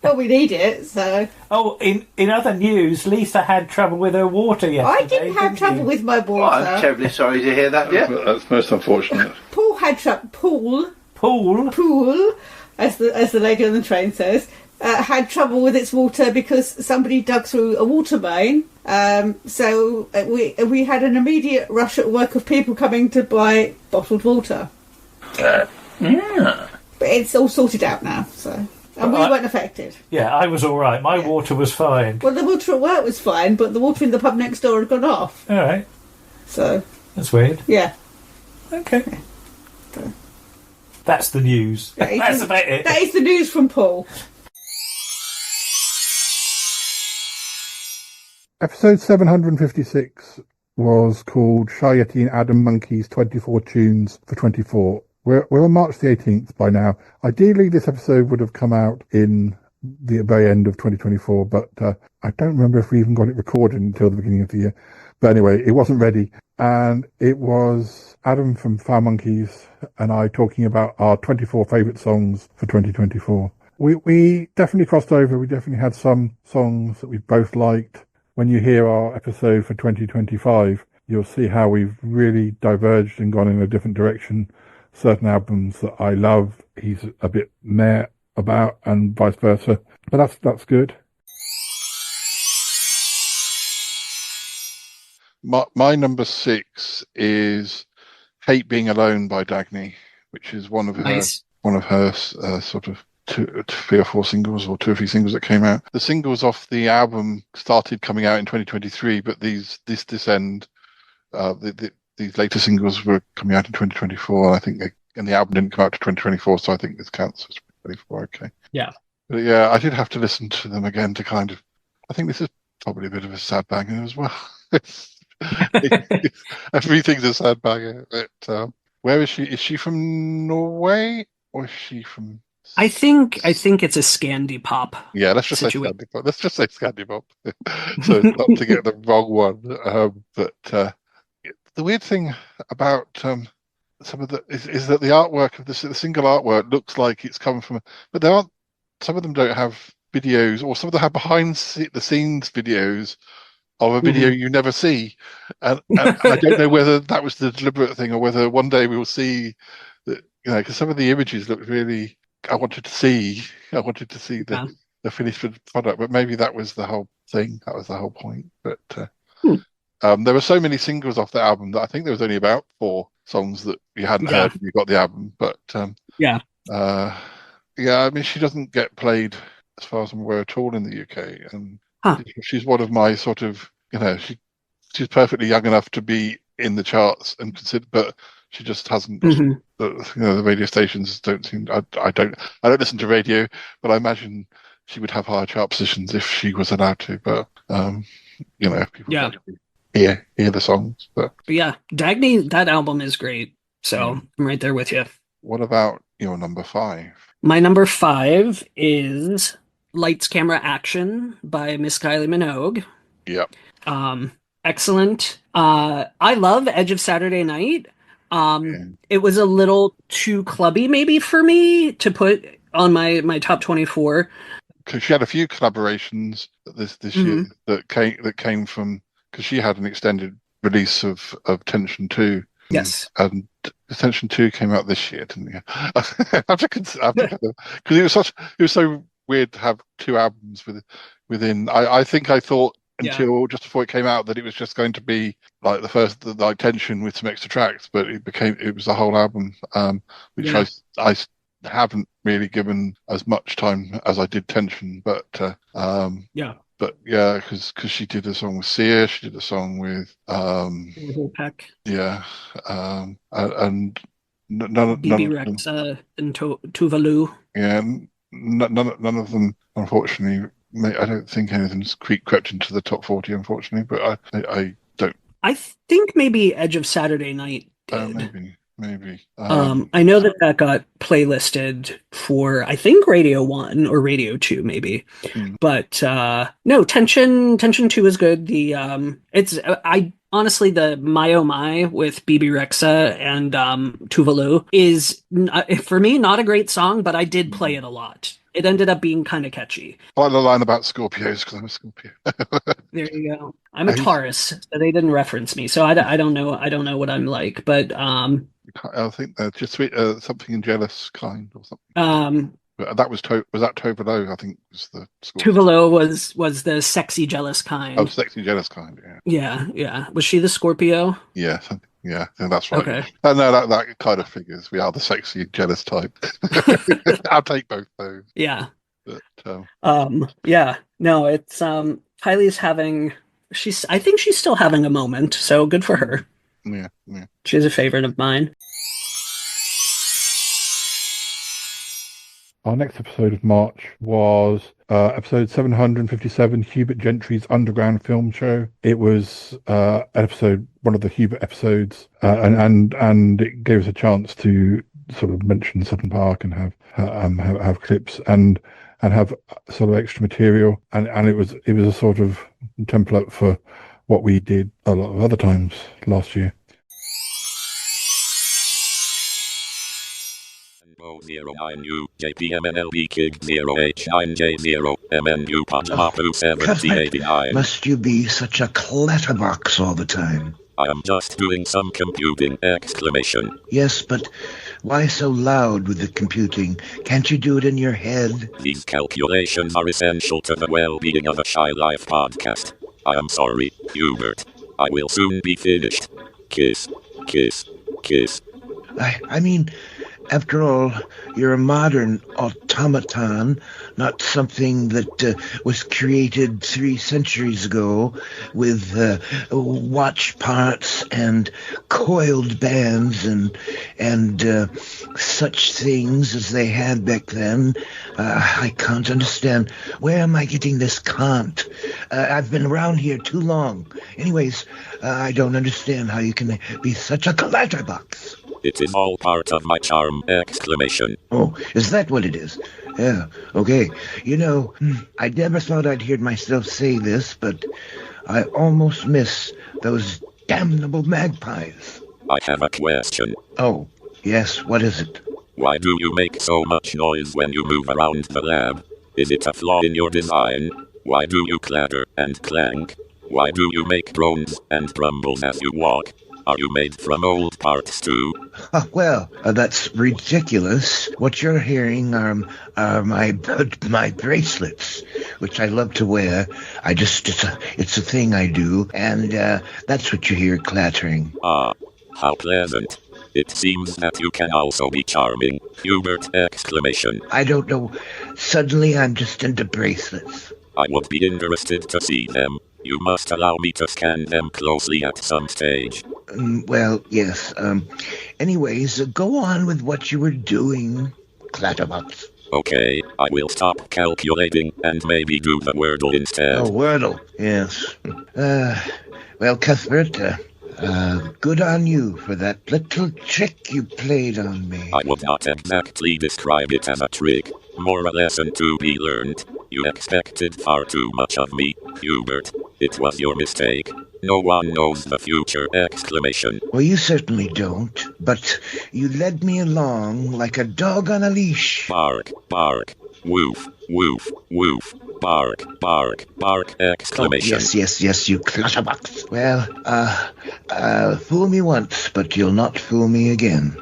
Well, we need it, so... Oh, in other news, Lisa had trouble with her water yesterday. I didn't have trouble with my water. Well, I'm terribly sorry to hear that, yeah. That's most unfortunate. Paul had Pool, as the lady on the train says, had trouble with its water because somebody dug through a water main. So we had an immediate rush at work of people coming to buy bottled water. Yeah. But it's all sorted out now, so... And we weren't affected. Yeah, I was all right. My water was fine. Well, the water at work was fine, but the water in the pub next door had gone off. All right. So... That's weird. Yeah. Okay. Yeah. So. That's the news. That's about it. That is the news from Paul. Episode 756 was called Shy Yeti and Adam Monkey's 24 Tunes for 24. We're on March the 18th by now. Ideally, this episode would have come out in the very end of 2024, but I don't remember if we even got it recorded until the beginning of the year. But anyway, it wasn't ready. And it was Adam from Fire Monkeys and I talking about our 24 favourite songs for 2024. We definitely crossed over. We definitely had some songs that we both liked. When you hear our episode for 2025, you'll see how we've really diverged and gone in a different direction. Certain albums that I love, he's a bit meh about, and vice versa. But that's good. My number 6 is "Hate Being Alone" by Dagny, which is one of her sort of 3 or 4 singles, or 2 or 3 singles that came out. The singles off the album started coming out in 2023, but these later singles were coming out in 2024. And the album didn't come out to 2024, so I think this counts as 2024. Okay. Yeah. But yeah, I did have to listen to them again to kind of. I think this is probably a bit of a sad banger as well. Everything's a sad banger. But where is she? Is she from Norway or is she from? I think it's a Scandi pop. Yeah, let's just say Scandi pop. Let's just say Scandi pop. So not to get the wrong one. But the weird thing about some of is that the artwork of the single artwork looks like it's come from, but there aren't. Some of them don't have videos, or some of them have behind the scenes videos of a video you never see, and I don't know whether that was the deliberate thing or whether one day we will see that. Because some of the images look really. I wanted to see the finished product, but maybe that was the whole thing. That was the whole point. But there were so many singles off the album that I think there was only about 4 songs that you hadn't heard when you got the album. But Yeah, I mean, she doesn't get played, as far as I'm aware, at all in the UK, and Huh. she's one of my sort of, she's perfectly young enough to be in the charts and consider, but she just hasn't got. Mhm. The radio stations don't seem. I don't listen to radio, but I imagine she would have higher chart positions if she was allowed to. But if people Yeah. actually hear the songs. But yeah, Dagny, that album is great. So I'm right there with you. what about your number 5? My number 5 is Lights, Camera, Action by Miss Kylie Minogue. Yep. Excellent. I love Edge of Saturday Night. It was a little too clubby maybe for me to put on my top 24. Because she had a few collaborations this year that came from, because she had an extended release of Tension 2. Yes. And Tension 2 came out this year, didn't it? Because it was so weird to have 2 albums within. I think I thought until just before it came out that it was just going to be like the first like Tension with some extra tracks, but it was a whole album, which I haven't really given as much time as I did Tension, but But yeah, because she did a song with Sia, she did a song with Peck. Yeah, and none of BB them. Rexa and Tuvalu. Yeah, none of them, unfortunately. I don't think anything's crept into the top 40, unfortunately. But I don't. I think maybe Edge of Saturday Night did. Maybe. I know that got playlisted for, I think, Radio 1 or Radio 2, maybe. But no, Tension 2 is good. Honestly, the My Oh My with BB Rexa and Tuvalu is, for me, not a great song, but I did play it a lot. It ended up being kind of catchy. I like the line about Scorpios because I'm a Scorpio. There you go. I'm a Taurus, so they didn't reference me, so I don't know. I don't know what I'm like, but I think they're just something in jealous kind or something. That was that Tovalo, I think, was the Scorpio. Tuvalo was the sexy jealous kind. Oh, sexy jealous kind. Yeah. Was she the Scorpio? Yeah, that's right. Okay. No, that kind of figures. We are the sexy jealous type. I'll take both those. Yeah. But yeah. No, it's Kylie's having. I think she's still having a moment. So good for her. Yeah. She's a favorite of mine. Our next episode of March was episode 757, Hubert Gentry's Underground Film Show. It was one of the Hubert episodes, and it gave us a chance to sort of mention Sutton Park and have clips and have sort of extra material, and it was a sort of template for what we did a lot of other times last year. 09U JPMNLB KIG 0H9J0 MNU Punjabu 7089. Must you be such a clatterbox all the time? I am just doing some computing! Yes, but why so loud with the computing? Can't you do it in your head? These calculations are essential to the well-being of a Shy Life podcast. I am sorry, Hubert. I will soon be finished. Kiss, kiss, kiss. I mean, after all, you're a modern automaton, not something that was created 3 centuries ago with watch parts and coiled bands and such things as they had back then. I can't understand. Where am I getting this can't? I've been around here too long. Anyways, I don't understand how you can be such a clatterbox. It is all part of my charm! Oh, is that what it is? Yeah, okay. You know, I never thought I'd hear myself say this, but I almost miss those damnable magpies. I have a question. Oh, yes, what is it? Why do you make so much noise when you move around the lab? Is it a flaw in your design? Why do you clatter and clank? Why do you make groans and grumbles as you walk? Are you made from old parts too? Well, that's ridiculous. What you're hearing are my bracelets, which I love to wear. It's a thing I do, and that's what you hear clattering. Ah, how pleasant. It seems that you can also be charming. Hubert! I don't know. Suddenly I'm just into bracelets. I would be interested to see them. You must allow me to scan them closely at some stage. Well, yes. Anyways, go on with what you were doing, Clatterbox. Okay, I will stop calculating and maybe do the Wordle instead. Oh, Wordle, yes. Well, Cuthbert, good on you for that little trick you played on me. I would not exactly describe it as a trick, more a lesson to be learned. You expected far too much of me, Hubert. It was your mistake. No one knows the future! Well, you certainly don't, but you led me along like a dog on a leash. Bark, bark, woof, woof, woof, bark, bark, bark! Oh, yes, you clatterbox. Well, fool me once, but you'll not fool me again.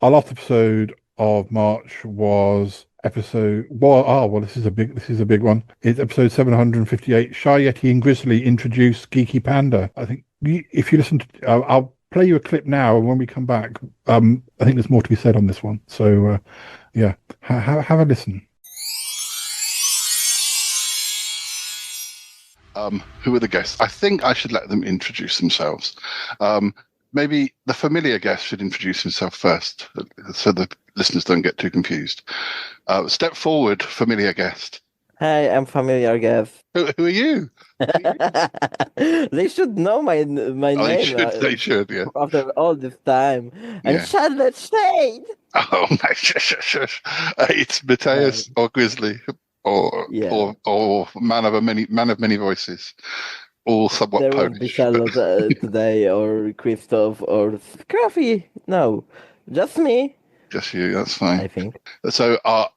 Our last episode of March was this is a big one. It's episode 758. Shy Yeti and Grizzly introduce Geeky Panda. I think if you listen to, I'll play you a clip now, and when we come back, I think there's more to be said on this one. So, yeah, have a listen. Who are the guests? I think I should let them introduce themselves. Maybe the familiar guest should introduce himself first, so the listeners don't get too confused. Step forward, familiar guest. Hi, I'm familiar guest. Who are you? They should know my name. They should, yeah. After all this time. And Charlotte Shade. Oh my! Shush. It's Mateus or Grizzly or man of many voices. All somewhat there Polish. Won't be Charlotte today, or Christoph, or Scruffy. No, just me. Just you. That's fine. I think. So our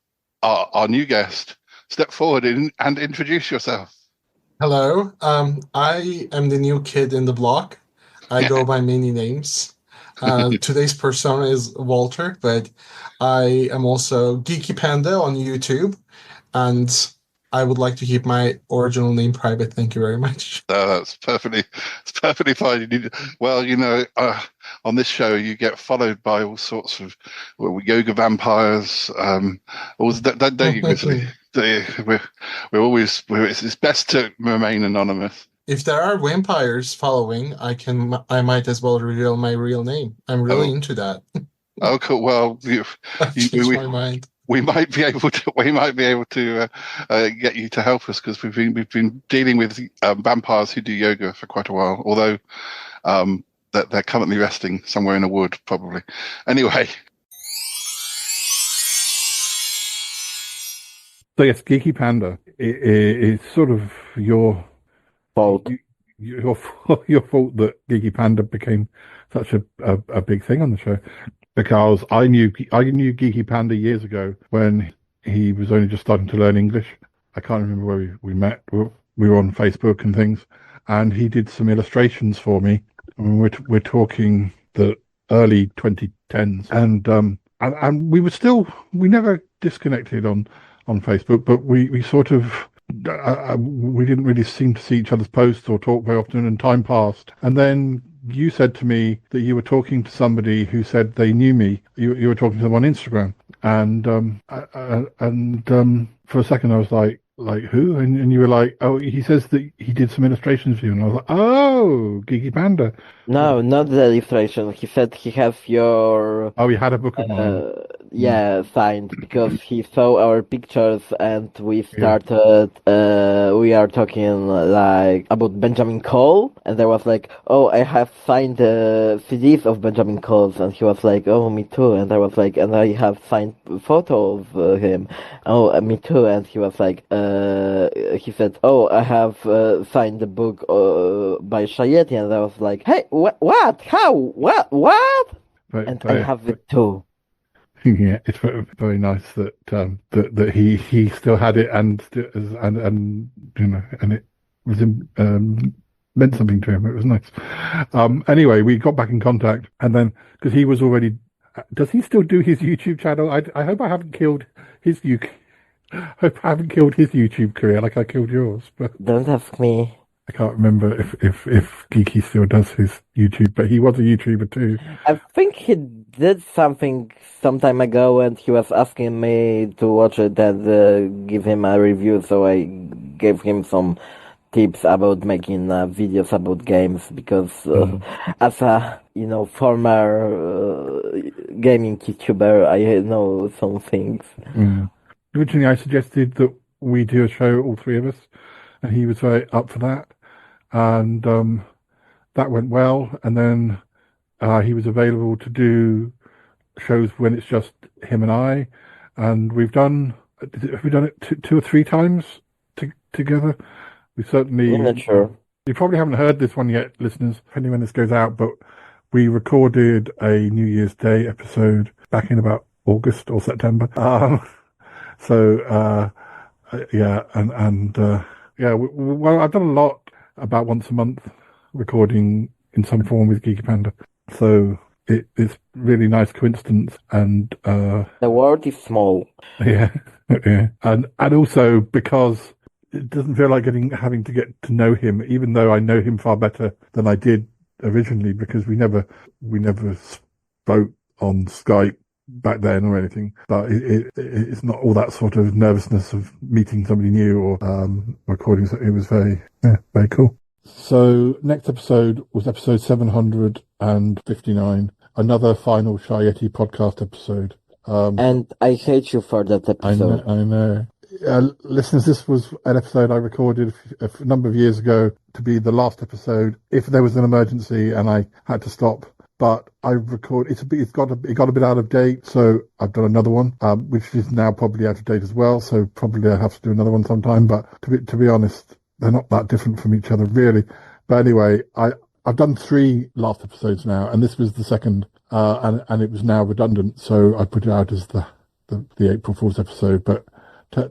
new guest, step forward and introduce yourself. Hello. I am the new kid in the block. I go by many names. Today's persona is Walter, but I am also Geeky Panda on YouTube, and I would like to keep my original name private. Thank you very much. It's perfectly fine. On this show, you get followed by all sorts of yoga vampires. Don't you, Grizzly? It's best to remain anonymous. If there are vampires following, I might as well reveal my real name. I'm really into that. Oh, cool. Well, my mind. We might be able to get you to help us, because we've been dealing with vampires who do yoga for quite a while. Although they're currently resting somewhere in a wood, probably. Anyway. So yes, Geeky Panda. It's sort of your fault. Your fault that Geeky Panda became such a big thing on the show. Because I knew Geeky Panda years ago when he was only just starting to learn English. I can't remember where we met. We were on Facebook and things, and he did some illustrations for me. I mean, we're talking the early 2010s, and we never disconnected on Facebook, but we sort of we didn't really seem to see each other's posts or talk very often, and time passed, and then you said to me that you were talking to somebody who said they knew me. You were talking to them on Instagram, and for a second I was like who? And you were like, oh, he says that he did some illustrations for you, and I was like, oh, Geeky Panda. No, not the illustration. He said he has your. Oh, he had a book of mine. Yeah, signed, because he saw our pictures, and we started. We are talking like about Benjamin Cole, and there was like, oh, I have signed CDs of Benjamin Cole's, and he was like, oh, me too, and I was like, and I have signed photo of him. Oh, me too, and he was like, he said, oh, I have signed the book by Shy Yeti, and I was like, hey, what? How? What? And I have it too. Yeah, it's very, very nice that that he still had it, and you know, and it was meant something to him. It was nice. Anyway, we got back in contact, and then because he was already, does he still do his YouTube channel? I hope I haven't killed his hope I haven't killed his YouTube career like I killed yours. But don't ask me. I can't remember if Geeky still does his YouTube, but he was a YouTuber too. I think he did something some time ago, and he was asking me to watch it and give him a review. So I gave him some tips about making videos about games because, as a former gaming YouTuber, I know some things. Originally, I suggested that we do a show, all three of us, and he was very up for that, and that went well. And then he was available to do shows when it's just him and I, and have we done it two or three times together? We certainly. I'm not sure. You probably haven't heard this one yet, listeners, depending when this goes out, but we recorded a New Year's Day episode back in about August or September. Yeah, well, I've done a lot about once a month recording in some form with Geeky Panda. So it's really nice coincidence, and the world is small. Yeah, yeah, and also because it doesn't feel like having to get to know him, even though I know him far better than I did originally, because we never spoke on Skype back then or anything. But it's not all that sort of nervousness of meeting somebody new or recording. So it was very cool. So next episode was episode 759, another final Shy Yeti podcast episode. And I hate you for that episode. I know. Listeners, this was an episode I recorded a number of years ago to be the last episode if there was an emergency and I had to stop. But it got a bit out of date, so I've done another one, which is now probably out of date as well. So probably I have to do another one sometime. But to be honest, they're not that different from each other really. But anyway, I've done 3 last episodes now, and this was the second, and it was now redundant, so I put it out as the April Fool's episode. But tell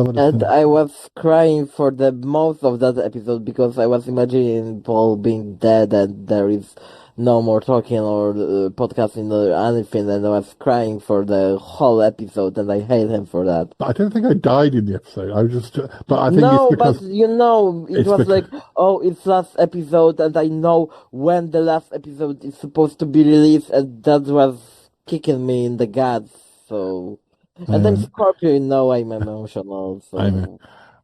the listeners. And I was crying for the most of that episode because I was imagining Paul being dead and there is no more talking or podcasting or anything, and I was crying for the whole episode, and I hate him for that. I don't think I died in the episode. I was just, but I think no, it's because but it was like, oh, it's last episode, and I know when the last episode is supposed to be released, and that was kicking me in the guts. So, and I'm Scorpio, I'm emotional. So. I know.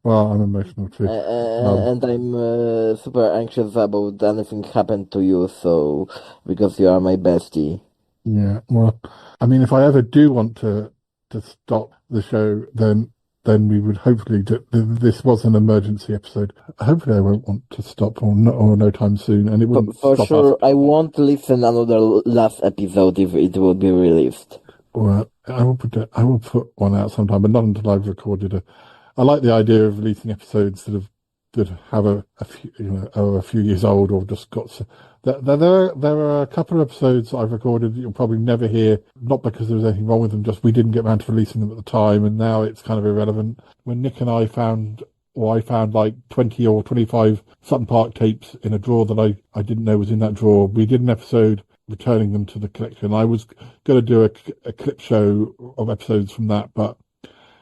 Well, I'm emotional too. And I'm super anxious about anything happened to you, so because you are my bestie. Yeah, well, I mean, if I ever do want to stop the show, then we would hopefully this was an emergency episode. Hopefully, I won't want to stop or no time soon, and it wouldn't for stop sure. us. I won't listen another last episode if it will be released. Well, I will put one out sometime, but not until I've recorded I like the idea of releasing episodes that have a few, are a few years old or just got. There are a couple of episodes I've recorded that you'll probably never hear, not because there was anything wrong with them, just we didn't get around to releasing them at the time, and now it's kind of irrelevant. When Nick and I found like 20 or 25 Sutton Park tapes in a drawer that I didn't know was in that drawer, we did an episode returning them to the collection. I was going to do a clip show of episodes from that, but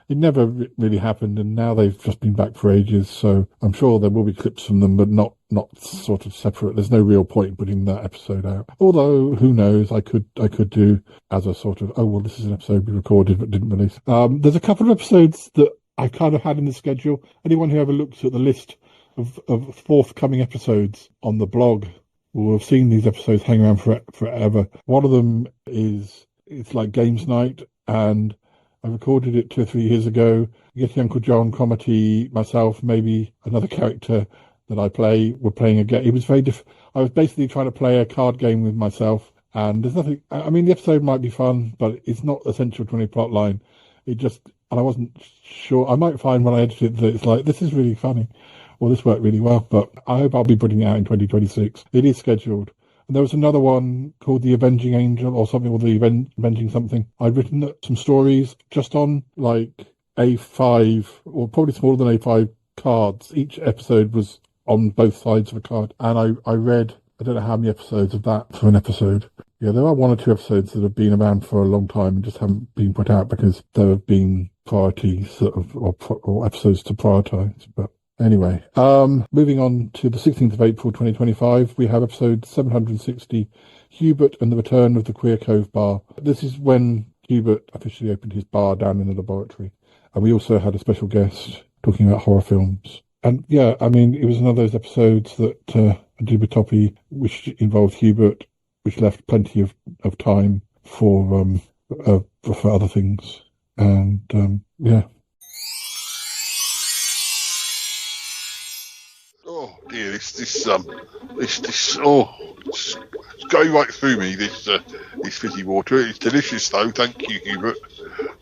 it never really happened, and now they've just been back for ages, so I'm sure there will be clips from them, but not sort of separate. There's no real point in putting that episode out. Although, who knows, I could do as a sort of, this is an episode we recorded but didn't release. There's a couple of episodes that I kind of had in the schedule. Anyone who ever looks at the list of forthcoming episodes on the blog will have seen these episodes hang around forever. One of them it's like Games Night, and I recorded it 2 or 3 years ago. Yeti Uncle John, Cromitty, myself, maybe another character that I play, were playing a game. It was very I was basically trying to play a card game with myself, and there's nothing. I mean, the episode might be fun, but it's not essential to any plot line. And I wasn't sure. I might find when I edit it that it's like, this is really funny, or this worked really well. But I hope I'll be putting it out in 2026. It is scheduled. And there was another one called The Avenging Angel or something, or The Avenging something. I'd written some stories just on like A5, or probably smaller than A5 cards. Each episode was on both sides of a card. And I read, I don't know how many episodes of that for an episode. Yeah, there are 1 or 2 episodes that have been around for a long time and just haven't been put out because there have been priorities sort of, or episodes to prioritize. But Anyway, moving on to the 16th of April 2025, we have episode 760, Hubert and the Return of the Queer Cove Bar. This is when Hubert officially opened his bar down in the laboratory. And we also had a special guest talking about horror films. And yeah, I mean, it was another of those episodes that I did with Toppy, which involved Hubert, which left plenty of time for other things. And yeah. Oh dear, this oh, it's going right through me. This fizzy water. It's delicious though. Thank you, Hubert.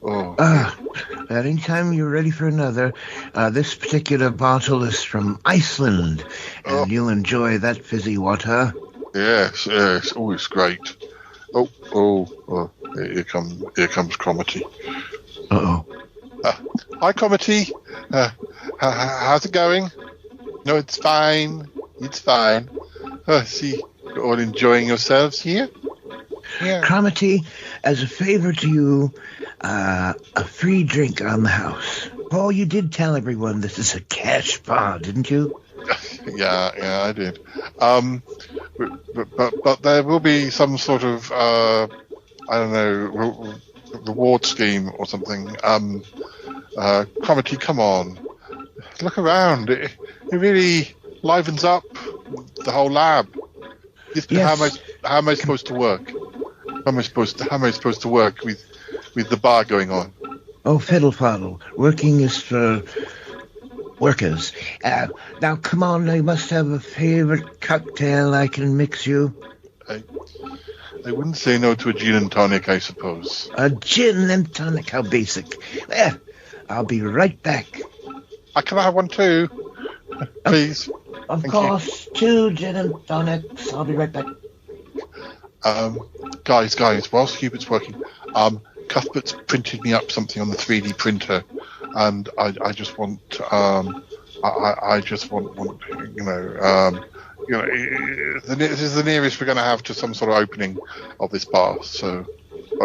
Oh. Anytime you're ready for another, this particular bottle is from Iceland, and you'll enjoy that fizzy water. Yes. Oh, it's great. Oh. Here comes Cromitty. Uh-oh. Hi, Cromitty. How's it going? No, it's fine. It's fine. See, you're all enjoying yourselves here? Yeah. Cromitty, as a favor to you, a free drink on the house. Oh, you did tell everyone this is a cash bar, didn't you? Yeah, I did. But there will be some sort of I don't know, reward scheme or something. Cromitty, come on, look around. It really livens up the whole lab. Yes. How am I supposed to work? How am I supposed to work with the bar going on? Oh, fiddle faddle. Working is for workers. Now, come on, I must have a favorite cocktail I can mix you. I wouldn't say no to a gin and tonic, I suppose. A gin and tonic, how basic. Well, I'll be right back. Can I have one too? Please. Of course, 2 gin and tonics. I'll be right back. Guys, whilst Hubert's working, Cuthbert's printed me up something on the 3D printer, and I just want, I just want, this is the nearest we're going to have to some sort of opening of this bar. So,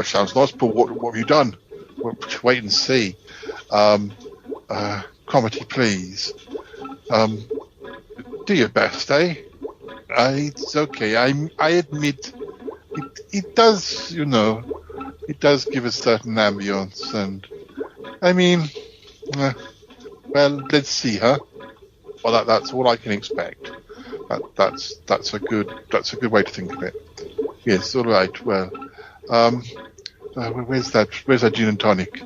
sounds nice, Paul. What have you done? We'll wait and see. Cromitty, please. Do your best, eh? It's okay. I admit it does, it does give a certain ambience, and I mean, well, let's see, huh? Well, that's all I can expect. That's a good way to think of it. Yes, all right. Well, where's that gin and tonic?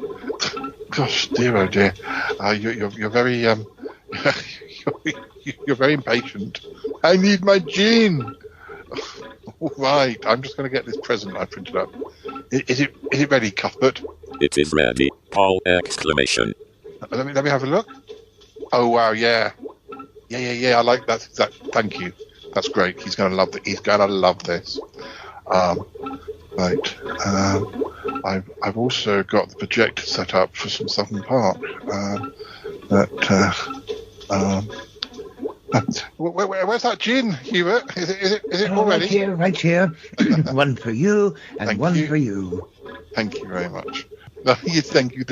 Gosh, dear, oh dear. You're very you're very impatient. I need my gin. All right, I'm just going to get this present I printed up. Is it ready, Cuthbert? It is ready! Paul! Exclamation. Let me have a look. Oh wow, yeah. I like that. Thank you. That's great. He's going to love He's going to love this. Right. I've also got the projector set up for some Southern Park. Where's that gin, Hubert? Is it all ready? Right here. One for you and one for you. Thank you very much. Yes, thank you.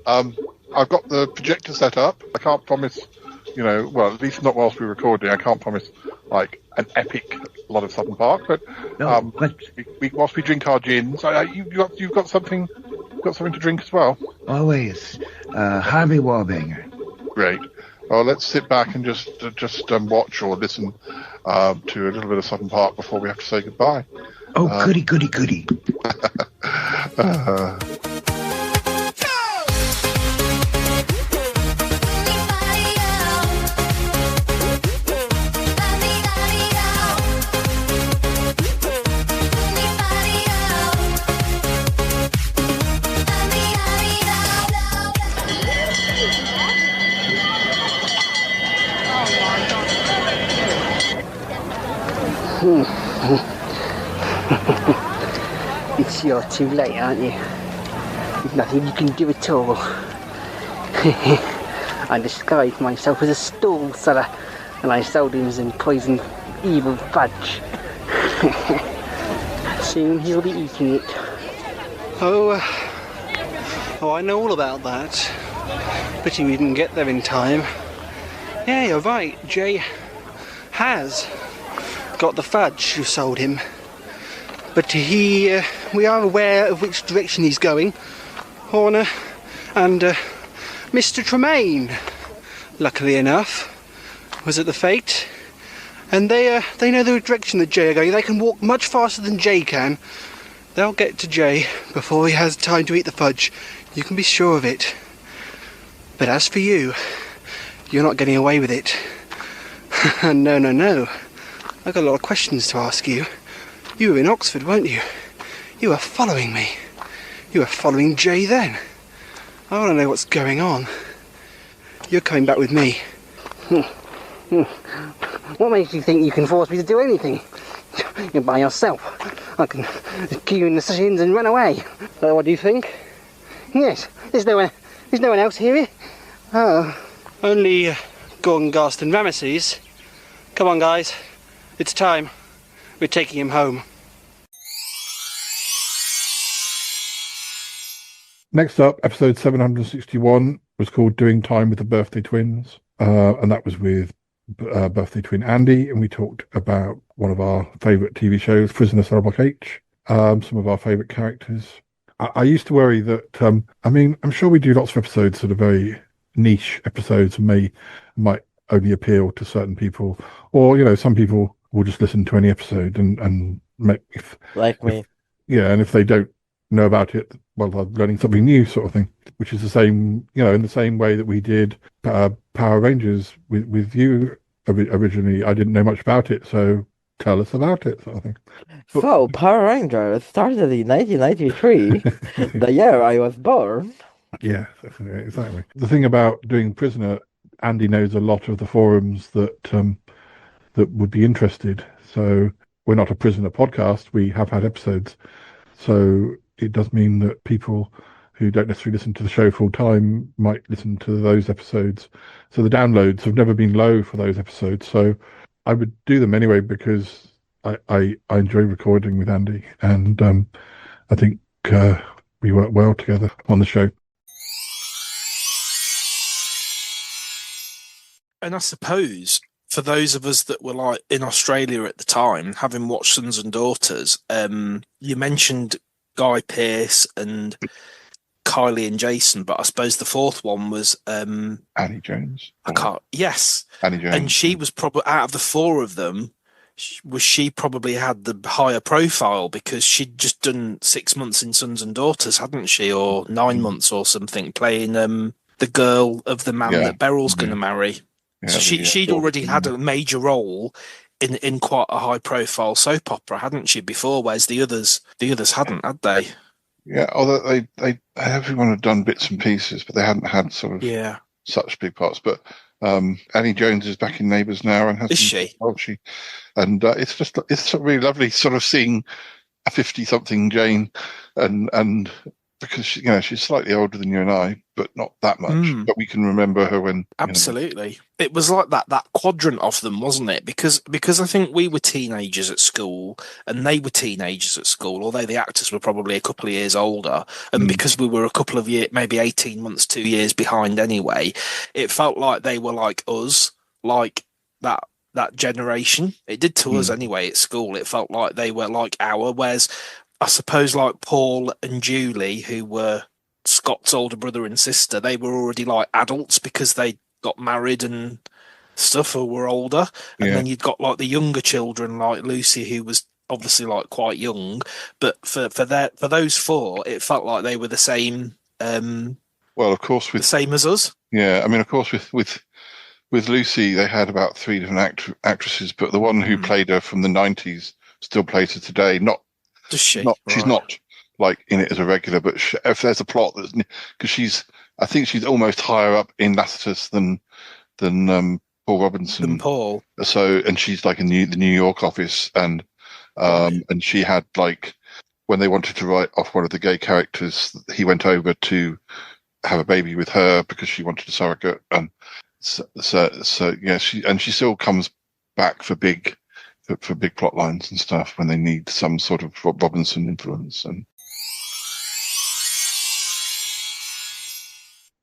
I've got the projector set up. I can't promise, well, at least not whilst we're recording. I can't promise like an epic lot of Southern Park, but whilst we drink our gins, you've got something to drink as well. Always, Harvey Warbanger. Great. Well, let's sit back and just watch or listen to a little bit of Southern Park before we have to say goodbye. Oh, goody. You're too late, aren't you? There's nothing you can do at all. I disguised myself as a stall seller, and I sold him some poisoned evil fudge. Soon he'll be eating it. Oh, I know all about that. Pity we didn't get there in time. Yeah, you're right. Jay has got the fudge you sold him. But we are aware of which direction he's going. Horner and Mr. Tremaine, luckily enough, was at the fete. And they know the direction that Jay are going. They can walk much faster than Jay can. They'll get to Jay before he has time to eat the fudge. You can be sure of it. But as for you, you're not getting away with it. No. I've got a lot of questions to ask you. You were in Oxford, weren't you? You were following me. You were following Jay then. I want to know what's going on. You're coming back with me. What makes you think you can force me to do anything? You're by yourself. I can keep you in the sessions and run away. So what do you think? Yes, there's no one else here. Oh. Only Gorngast and Ramesses. Come on, guys. It's time. We're taking him home. Next up, episode 761 was called Doing Time with the Birthday Twins. And that was with birthday twin Andy. And we talked about one of our favourite TV shows, Prisoner Cell Block H, some of our favourite characters. I used to worry that, I'm sure we do lots of episodes that are very niche episodes and might only appeal to certain people. Or, some people will just listen to any episode and make... Like me. And if they don't know about it, well, they're learning something new, sort of thing, which is the same, in the same way that we did Power Rangers with you originally. I didn't know much about it, so tell us about it, sort of thing. So, Power Rangers started in 1993, the year I was born. Yeah, exactly. The thing about doing Prisoner, Andy knows a lot of the forums that would be interested. So we're not a Prisoner podcast. We have had episodes. So it does mean that people who don't necessarily listen to the show full time might listen to those episodes. So the downloads have never been low for those episodes. So I would do them anyway because I enjoy recording with Andy, and I think we work well together on the show. And I suppose for those of us that were like in Australia at the time, having watched Sons and Daughters, you mentioned Guy Pearce and Kylie and Jason, but I suppose the fourth one was Annie Jones. Yes, Annie Jones. And she was probably out of the four of them. She probably had the higher profile because she'd just done 6 months in Sons and Daughters, hadn't she, or 9 months or something, playing the girl of the man that Beryl's going to marry. Yeah, so she'd already had a major role in quite a high profile soap opera, hadn't she, before? Whereas the others hadn't, had they? Yeah, although they everyone had done bits and pieces, but they hadn't had sort of such big parts. But Annie Jones is back in Neighbours now, and has it's really lovely sort of seeing a 50-something Jane, and because she's slightly older than you and I, but not that much. But we can remember her when absolutely. It was like that quadrant of them, wasn't it? Because I think we were teenagers at school and they were teenagers at school, although the actors were probably a couple of years older. And because we were a couple of years, maybe 18 months, 2 years behind anyway, it felt like they were like us, like that generation. It did to us anyway at school. It felt like they were like whereas I suppose like Paul and Julie, who were Scott's older brother and sister, they were already like adults because they got married and stuff, or were older. And then you'd got like the younger children like Lucy, who was obviously like quite young. But for those four, it felt like they were the same. Well, of course, the same as us. Yeah, I mean, of course, with Lucy, they had about 3 different actresses, but the one who played her from the 90s still plays her today. Does she? She's not like in it as a regular, but if there's a plot because I think she's almost higher up in Lassiter's than Paul Robinson. Than Paul. So, and she's like in the New York office, and and she had like when they wanted to write off one of the gay characters, he went over to have a baby with her because she wanted a surrogate, and so yeah, she still comes back for big plot lines and stuff when they need some sort of Robinson influence.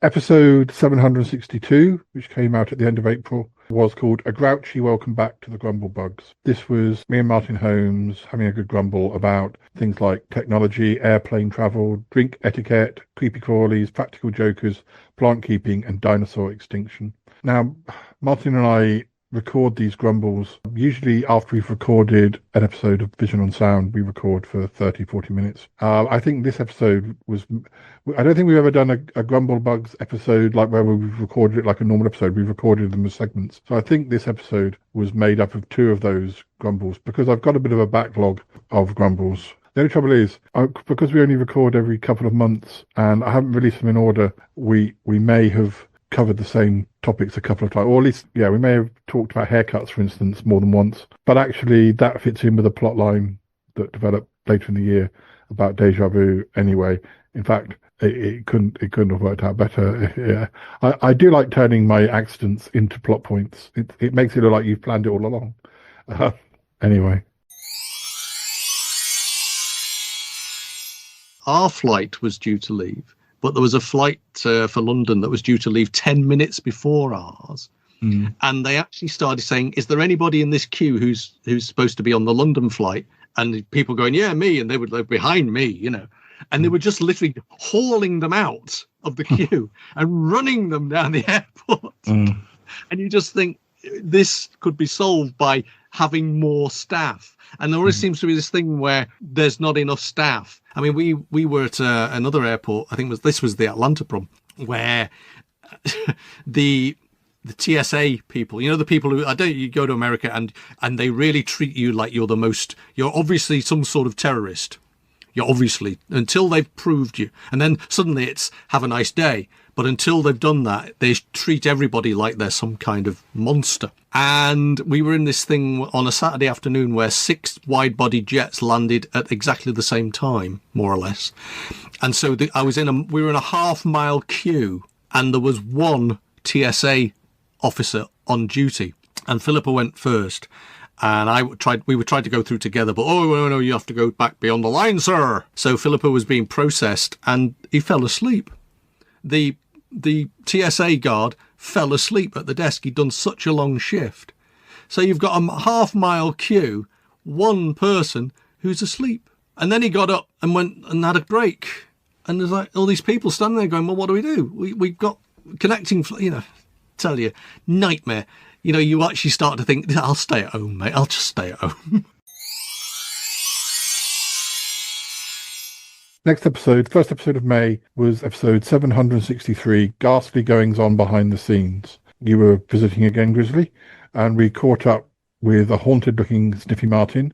Episode 762, which came out at the end of April, was called A Grouchy Welcome Back to the Grumble Bugs. This was me and Martin Holmes having a good grumble about things like technology, airplane travel, drink etiquette, creepy crawlies, practical jokers, plant keeping, and dinosaur extinction. Now, Martin and I record these grumbles. Usually after we've recorded an episode of Vision on Sound, we record for 30, 40 minutes. I think this episode was... I don't think we've ever done a Grumble Bugs episode like where we've recorded it like a normal episode. We've recorded them as segments. So I think this episode was made up of two of those grumbles because I've got a bit of a backlog of grumbles. The only trouble is, because we only record every couple of months and I haven't released them in order, we may have covered the same topics a couple of times, or at least, yeah, we may have talked about haircuts, for instance, more than once. But actually, that fits in with a plot line that developed later in the year about deja vu. Anyway, in fact, it couldn't have worked out better. Yeah, I do like turning my accidents into plot points. It makes it look like you've planned it all along. Anyway. Our flight was due to leave, but there was a flight for London that was due to leave 10 minutes before ours. And they actually started saying, is there anybody in this queue who's supposed to be on the London flight? And people going, yeah, me. And they were like, behind me, you know. And they were just literally hauling them out of the queue and running them down the airport. And you just think this could be solved by having more staff. And there always seems to be this thing where there's not enough staff. I mean, we were at another airport, I think this was the Atlanta problem, where the TSA people, you know, the people who, you go to America and they really treat you like you're obviously some sort of terrorist. You're obviously, until they've proved you. And then suddenly it's have a nice day. But until they've done that, they treat everybody like they're some kind of monster. And we were in this thing on a Saturday afternoon where 6 wide-body jets landed at exactly the same time, more or less. And so we were in a half-mile queue, and there was one TSA officer on duty. And Philippa went first. And we were trying to go through together, but no, you have to go back beyond the line, sir. So Philippa was being processed, and he fell asleep. The TSA guard fell asleep at the desk. He'd done such a long shift. So you've got a half-mile queue, one person who's asleep. And then he got up and went and had a break. And there's like all these people standing there going, well, what do we do? We've got connecting, tell you, nightmare. You actually start to think, I'll stay at home, mate. I'll just stay at home. Next episode, first episode of May, was episode 763, Ghastly Goings On Behind the Scenes. You were visiting again, Grizzly, and we caught up with a haunted-looking Sniffy Martin.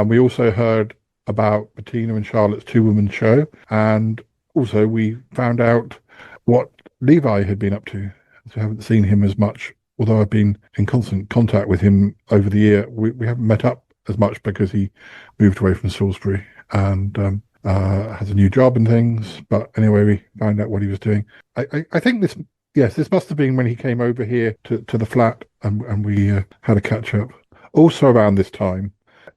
We also heard about Bettina and Charlotte's two-woman show, and also we found out what Levi had been up to. So I haven't seen him as much, although I've been in constant contact with him over the year. We haven't met up as much because he moved away from Salisbury and has a new job and things. But anyway, we found out what he was doing. I think this must have been when he came over here to the flat and we had a catch up. Also around this time,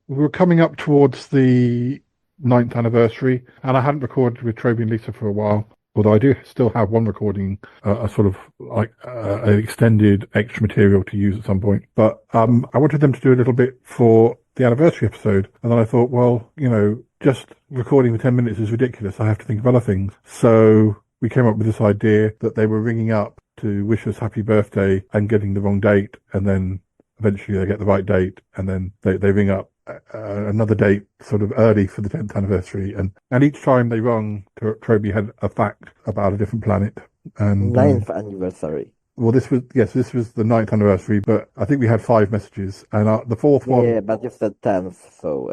we were coming up towards the 9th anniversary, and I hadn't recorded with Troby and Lisa for a while. Although I do still have one recording, a sort of like an extended extra material to use at some point. But I wanted them to do a little bit for the anniversary episode. And then I thought, well, just recording for 10 minutes is ridiculous. I have to think of other things. So we came up with this idea that they were ringing up to wish us happy birthday and getting the wrong date. And then eventually they get the right date. And then they ring up another date sort of early for the 10th anniversary, and each time they rung, Troby had a fact about a different planet. And 9th anniversary. Well, this was the 9th anniversary, but I think we had 5 messages, and the 4th one. Yeah, but you said 10th, so.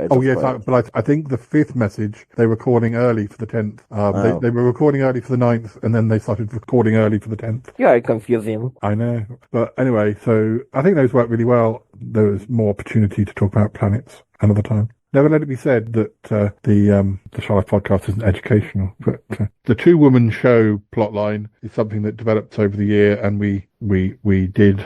But I think the 5th message they were calling early for the 10th. They were recording early for the 9th, and then they started recording early for the 10th. You are confusing. I know, but anyway, so I think those worked really well. There was more opportunity to talk about planets another time. Never let it be said that the Charlotte podcast isn't educational, but the two-woman show plotline is something that developed over the year, and we did.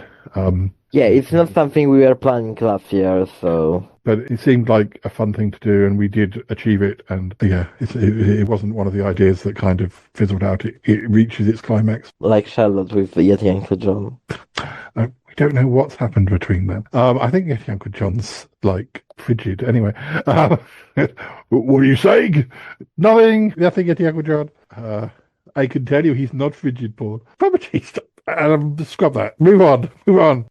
Yeah, it's not something we were planning last year, so. but it seemed like a fun thing to do, and we did achieve it. And yeah, it wasn't one of the ideas that kind of fizzled out. It reaches its climax. Like Charlotte with Yeti Uncle John. We don't know what's happened between them. I think Yeti Uncle John's like frigid. Anyway, what are you saying? Nothing. Yeti Uncle John. I can tell you he's not frigid, Paul. Probably. Scrub that. Move on.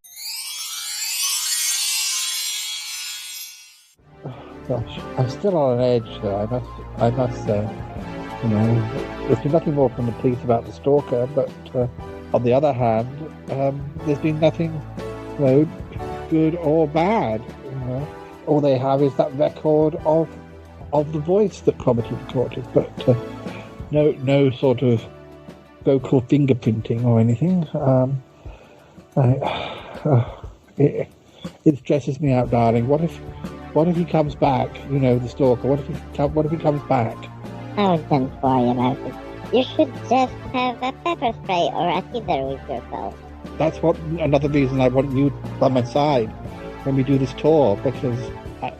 Gosh, I'm still on an edge, though. I must say. You know, there's been nothing more from the police about the stalker, but on the other hand, there's been nothing, you know, good or bad. You know, all they have is that record of the voice that Comet recorded, but no sort of vocal fingerprinting or anything. It stresses me out, darling. What if he comes back? You know, the stalker. What if he comes back? Oh, don't worry about it. You should just have a pepper spray or a heater with yourself. That's another reason I want you by my side when we do this tour, because I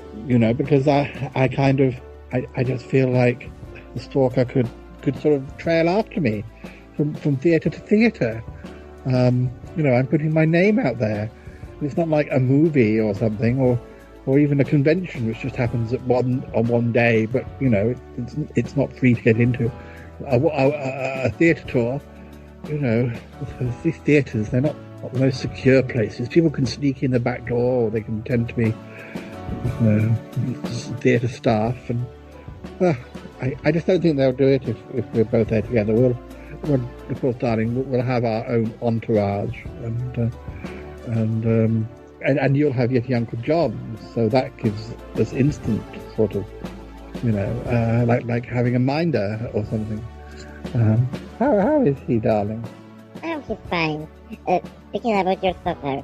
just feel like the stalker could sort of trail after me from theatre to theatre. You know, I'm putting my name out there. It's not like a movie or something, or even a convention which just happens on one day, but you know, it's not free to get into. A theatre tour, you know, these theatres, they're not the most secure places. People can sneak in the back door, or they can pretend to be, you know, theatre staff, and I just don't think they'll do it if we're both there together. We'll of course, darling, we'll have our own entourage, and you'll have Yeti Uncle John, so that gives us instant sort of, you know, like having a minder or something. How is he, darling? Oh, he's fine. Speaking about your soccer,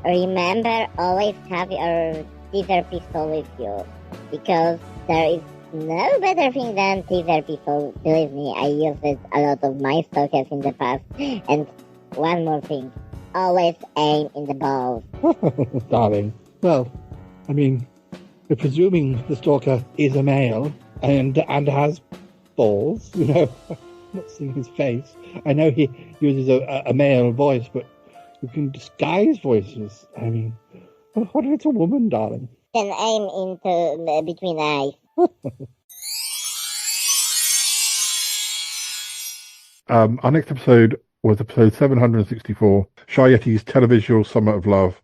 remember always have your teaser pistol with you, because there is no better thing than teaser pistol. Believe me, I used it a lot of my stalkers in the past. And one more thing, always aim in the balls. Darling. Well, I mean, we're presuming the stalker is a male and has balls, you know. I'm not seeing his face. I know he uses a male voice, but you can disguise voices. I mean, what if it's a woman, darling? Then aim into between eyes. Our next episode was episode 764, Shy Yeti's Televisual Summer of Love.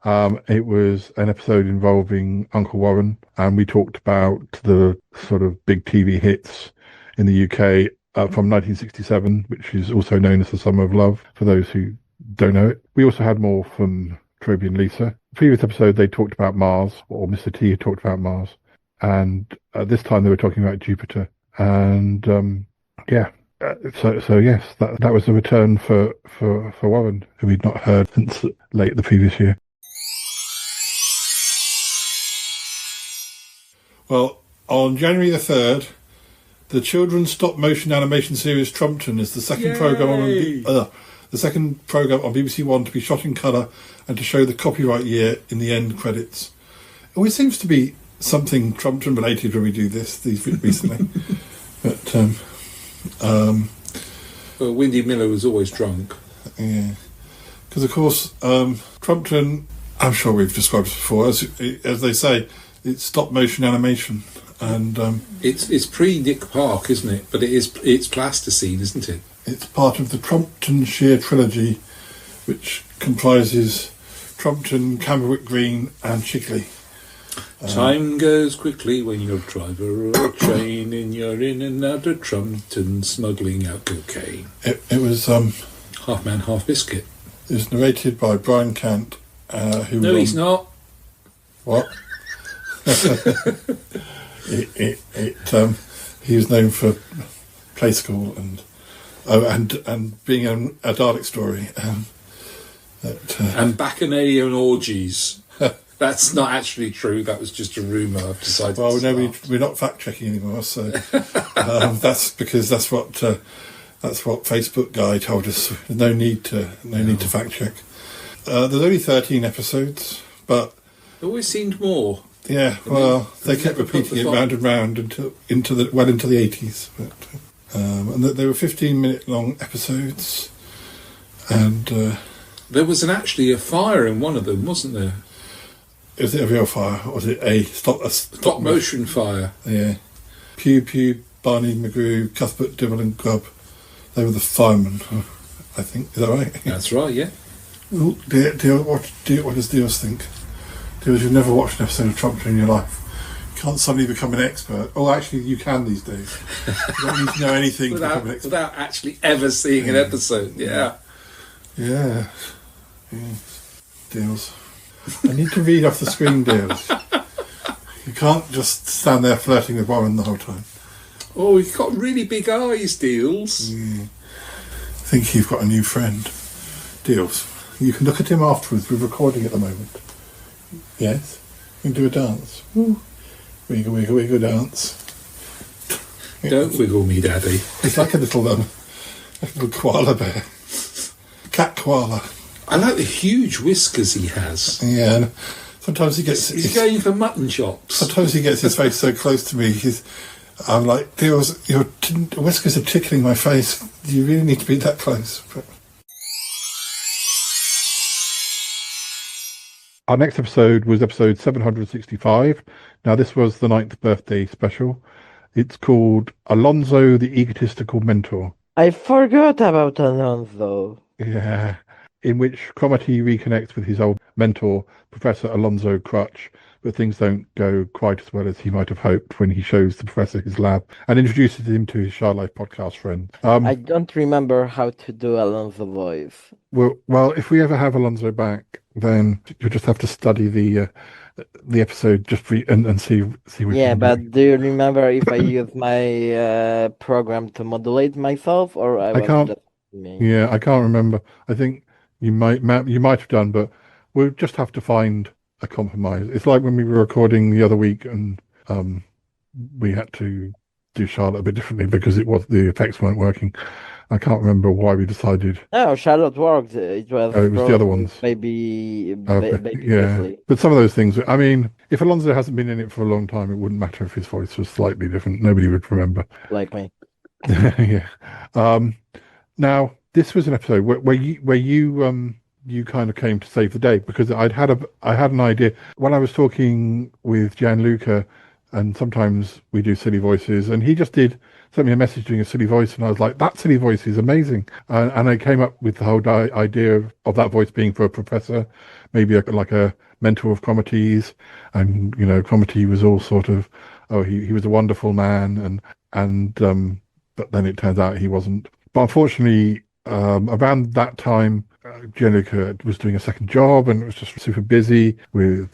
It was an episode involving Uncle Warren, and we talked about the sort of big TV hits in the UK from 1967, which is also known as the Summer of Love, for those who don't know it. We also had more from Troby and Lisa. The previous episode, they talked about Mars, or Mr. T had talked about Mars, and this time they were talking about Jupiter. And so yes, that was a return for Warren, who we'd not heard since late the previous year. Well, on January the 3rd, the children's stop-motion animation series Trumpton is the second program on BBC One to be shot in colour and to show the copyright year in the end credits. It always seems to be something Trumpton related when we do these recently. But well, Windy Miller was always drunk. Yeah, because of course Trumpton, I'm sure we've described it before, as they say, it's stop-motion animation. And it's pre-Nick Park, isn't it? But it's plasticine, isn't it? It's part of the Trumptonshire trilogy, which comprises Trumpton, Camberwick Green, and Chickley. Time goes quickly when you're a driver or a train and you're in and out of Trumpton smuggling out cocaine. It was half man, half biscuit. It was narrated by Brian Cant, who no, he's not. What? He was known for Play School and being a Dalek story. And Bacchanalian orgies. That's not actually true. That was just a rumour I've decided. Well, no, we're not fact checking anymore. So that's because that's what Facebook guy told us. There's no need to fact check. There's only 13 episodes, but it always seemed more. Yeah, well, they kept repeating it round and round into the 80s. But, and they were 15-minute long episodes, and there was actually a fire in one of them, wasn't there? Was it a real fire, or was it a stop motion fire? Yeah. Pew Pew, Barney McGrew, Cuthbert, Dibble and Grubb. They were the firemen, I think. Is that right? That's right, yeah. Well, what does Deals think? Deals, you've never watched an episode of Trumpeter in your life. You can't suddenly become an expert. Oh, actually, you can these days. You don't need to know anything to become an expert. Without actually ever seeing an episode, yeah. Yeah. Deals. I need to read off the screen, Deals. You can't just stand there flirting with Warren the whole time. Oh, he's got really big eyes, Deals. I think you've got a new friend. Deals. You can look at him afterwards. We're recording at the moment. Yes? You can do a dance. Woo. Wiggle, wiggle, wiggle dance. Don't wiggle me, Daddy. It's like a little koala bear. Cat koala. I like the huge whiskers he has. Yeah, and sometimes he gets... He's going for mutton chops. Sometimes he gets his face so close to me, I'm like, Deals, your whiskers are tickling my face. Do you really need to be that close? But... Our next episode was episode 765. Now, this was the 9th birthday special. It's called Alonzo the Egotistical Mentor. I forgot about Alonzo. Yeah. In which Cromartie reconnects with his old mentor, Professor Alonzo Crutch, but things don't go quite as well as he might have hoped when he shows the professor his lab and introduces him to his Shy Life podcast friend. I don't remember how to do Alonzo voice. Well, if we ever have Alonzo back, then you'll just have to study the episode just and see what. Yeah, but do you remember if I use my program to modulate myself, or I can't. Yeah, I can't remember. I think you might have done, but we'll just have to find a compromise. It's like when we were recording the other week, and we had to do Charlotte a bit differently because the effects weren't working. I can't remember why we decided. No, Charlotte worked. It was the other ones. Maybe yeah. But some of those things. I mean, if Alonzo hasn't been in it for a long time, it wouldn't matter if his voice was slightly different. Nobody would remember. Like me. Yeah. Now, this was an episode where you kind of came to save the day, because I had an idea when I was talking with Gianluca, and sometimes we do silly voices, and he just sent me a message doing a silly voice, and I was like, that silly voice is amazing, and I came up with the whole idea of that voice being for a professor, maybe like a mentor of Cromartie's, and Cromartie was all sort of, oh, he was a wonderful man, and but then it turns out he wasn't. But unfortunately, around that time, Gianluca was doing a second job and was just super busy with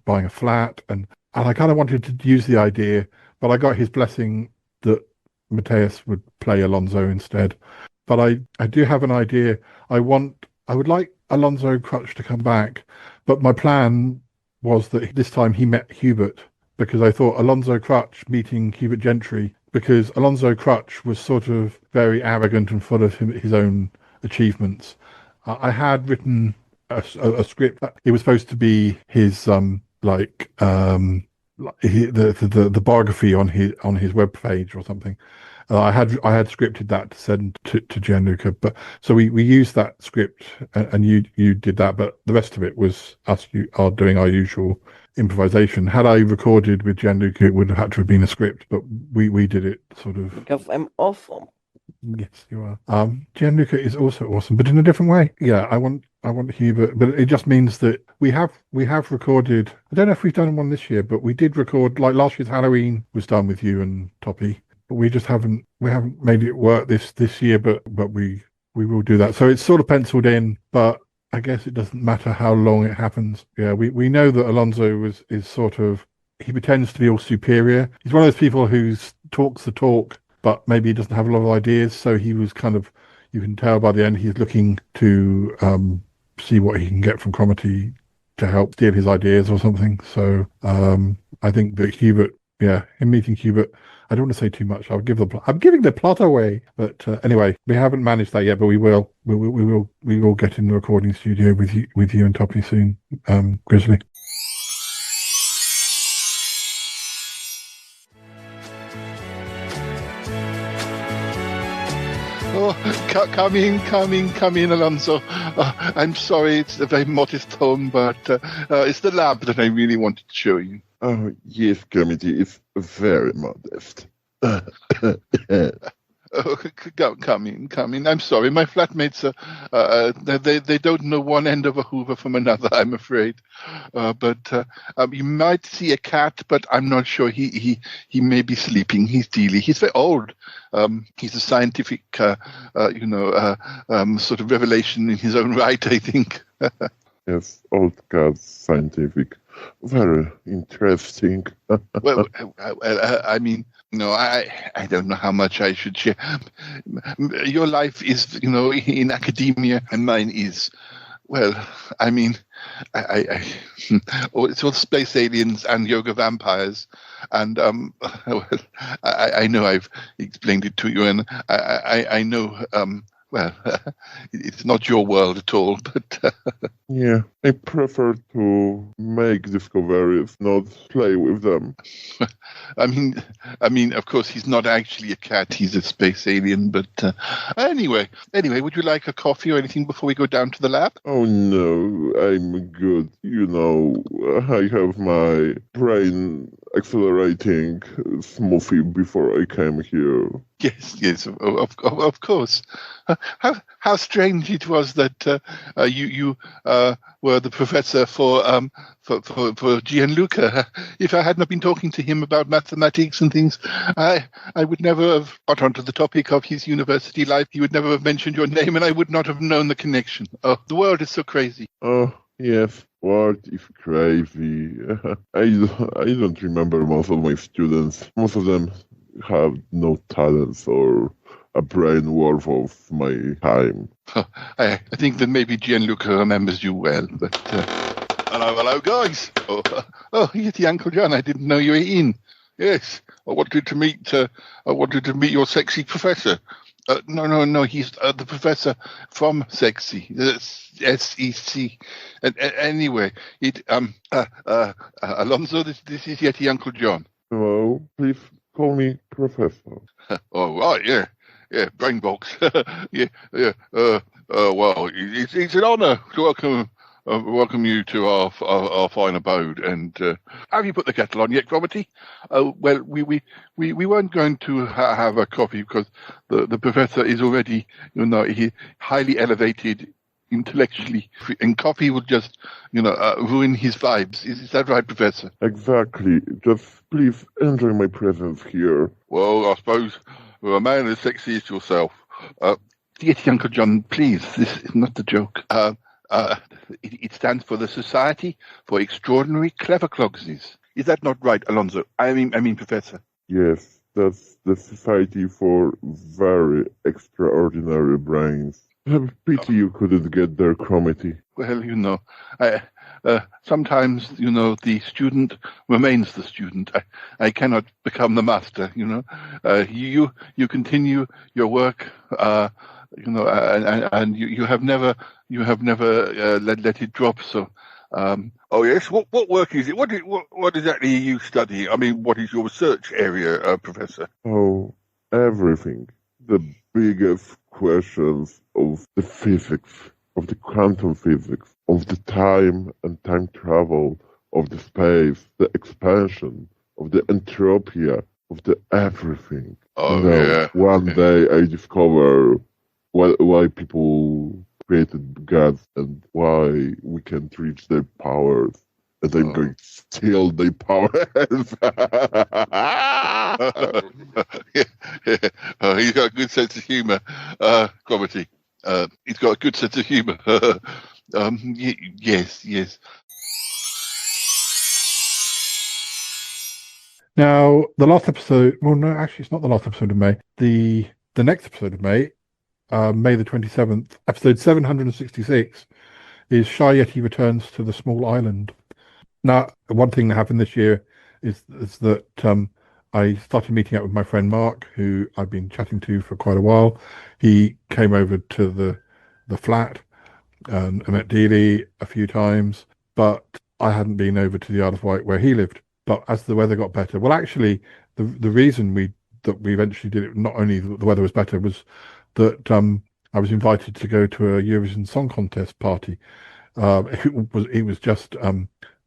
buying a flat, and I kind of wanted to use the idea, but I got his blessing that Mateus would play Alonzo instead. But I do have an idea. I would like Alonzo Crutch to come back, but my plan was that this time he met Hubert, because I thought Alonzo Crutch meeting Hubert Gentry, because Alonzo Crutch was sort of very arrogant and full of his own achievements. I had written a script. It was supposed to be his the biography on his web page or something. I had scripted that to send to Gianluca, but so we used that script, and you did that, but the rest of it was us doing our usual improvisation. Had I recorded with Gianluca, it would have had to have been a script, but we did it sort of because I'm awesome. Yes, you are. Gianluca is also awesome, but in a different way. Yeah, I want Hubert, but it just means that we have recorded. I don't know if we've done one this year, but we did record, like last year's Halloween was done with you and Toppy. But we just haven't made it work this year, but we will do that. So it's sort of penciled in, but I guess it doesn't matter how long it happens. Yeah, we know that Alonzo is sort of, he pretends to be all superior. He's one of those people who talks the talk, but maybe he doesn't have a lot of ideas. So he was kind of, you can tell by the end, he's looking to see what he can get from Cromartie to help steal his ideas or something. So I think that Hubert, in meeting Hubert, I don't want to say too much. I'm giving the plot away. But anyway, we haven't managed that yet, but we will. We will get in the recording studio with you and Toppy soon, Grizzly. Come in, Alonso. I'm sorry, it's a very modest home, but it's the lab that I really wanted to show you. Oh, yes, Committee, it's very modest. Oh, come in. I'm sorry, my flatmates, they don't know one end of a Hoover from another, I'm afraid. But you might see a cat, but I'm not sure. He may be sleeping. He's dealy. He's very old. He's a scientific, sort of revelation in his own right, I think. Yes, old cat, scientific. Very interesting. Well, I mean, no, I don't know how much I should share. Your life is, in academia, and mine is, well, I mean, it's all space aliens and yoga vampires, and well, I know I've explained it to you, and I know. Well, it's not your world at all, but... Yeah, I prefer to make discoveries, not play with them. I mean, of course, he's not actually a cat. He's a space alien, but anyway, would you like a coffee or anything before we go down to the lab? Oh, no, I'm good. I have my brain accelerating smoothie before I came here. Yes, of course. How strange it was that you were the professor for Gianluca. If I had not been talking to him about mathematics and things, I would never have got onto the topic of his university life. He would never have mentioned your name, and I would not have known the connection. Oh, the world is so crazy. Oh, yes. What is crazy? I don't remember most of my students. Most of them have no talents or a brain worth of my time. I think that maybe Gianluca remembers you well, but... Hello, guys. Oh, Yeti Uncle John, I didn't know you were in. Yes, I wanted to meet your sexy professor. No, he's the professor from Sexy. SEC. Anyway, Alonso, this is Yeti Uncle John. Hello, please call me Professor. Oh, right, yeah, brain box. yeah. Well, it's an honour to welcome you to our fine abode. And have you put the kettle on yet, Cromitty? Well, we weren't going to have a coffee because the professor is already, he highly elevated intellectually, and coffee would just, ruin his vibes. Is that right, Professor? Exactly. Just please enjoy my presence here. Well, I suppose a man as sexy as yourself. Yeti Uncle John, please, this is not a joke. It stands for the Society for Extraordinary Clever Clogsies. Is that not right, Alonso? I mean, Professor. Yes, that's the Society for Very Extraordinary Brains. Pity you couldn't get their committee. Well, sometimes, the student remains the student. I cannot become the master, You continue your work, and you have never let it drop. So, oh yes, what work is it? What exactly are you studying? I mean, what is your research area, Professor? Oh, everything. The biggest questions of the physics, of the quantum physics, of the time and time travel, of the space, the expansion, of the entropy, of the everything. Oh, yeah. One day I discover why people created gods and why we can't reach their powers. And I'm going to steal their powers. He's got a good sense of humour, Cromitty. He's got a good sense of humour. Yes. Now, the last episode... Well, no, actually, it's not the last episode of May. The next episode of May, May the 27th, episode 766, is Shy Yeti returns to the small island. Now, one thing that happened this year is that I started meeting up with my friend Mark, who I've been chatting to for quite a while. He came over to the flat, and I met Dealey a few times, but I hadn't been over to the Isle of Wight where he lived. But as the weather got better, well, actually, the reason we eventually did it, not only that the weather was better, was that I was invited to go to a Eurovision Song Contest party. It was just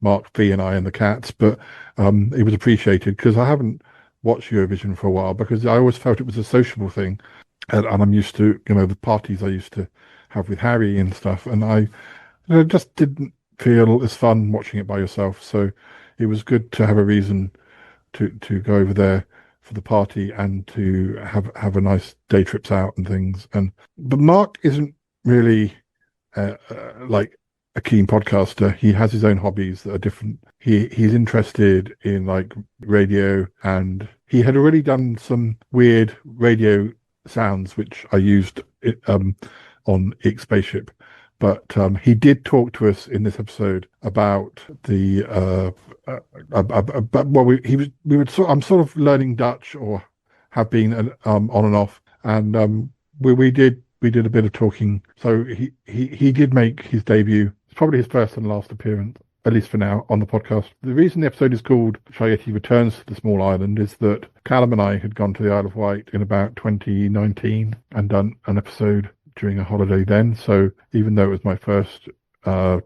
Mark V and I and the cats, but it was appreciated because I haven't watched Eurovision for a while because I always felt it was a sociable thing, and I'm used to the parties I used to have with Harry and stuff, and I just didn't feel as fun watching it by yourself. So it was good to have a reason to go over there for the party and to have a nice day trips out and things. But Mark isn't really like a keen podcaster. He has his own hobbies that are different. He's interested in like radio, and he had already done some weird radio sounds which I used on Ix Spaceship. But he did talk to us in this episode about the I'm sort of learning Dutch, or have been on and off, and we did a bit of talking. So he did make his debut. It's probably his first and last appearance, at least for now, on the podcast. The reason the episode is called Shy Yeti Returns to the Small Island is that Callum and I had gone to the Isle of Wight in about 2019 and done an episode during a holiday then. So even though it was my first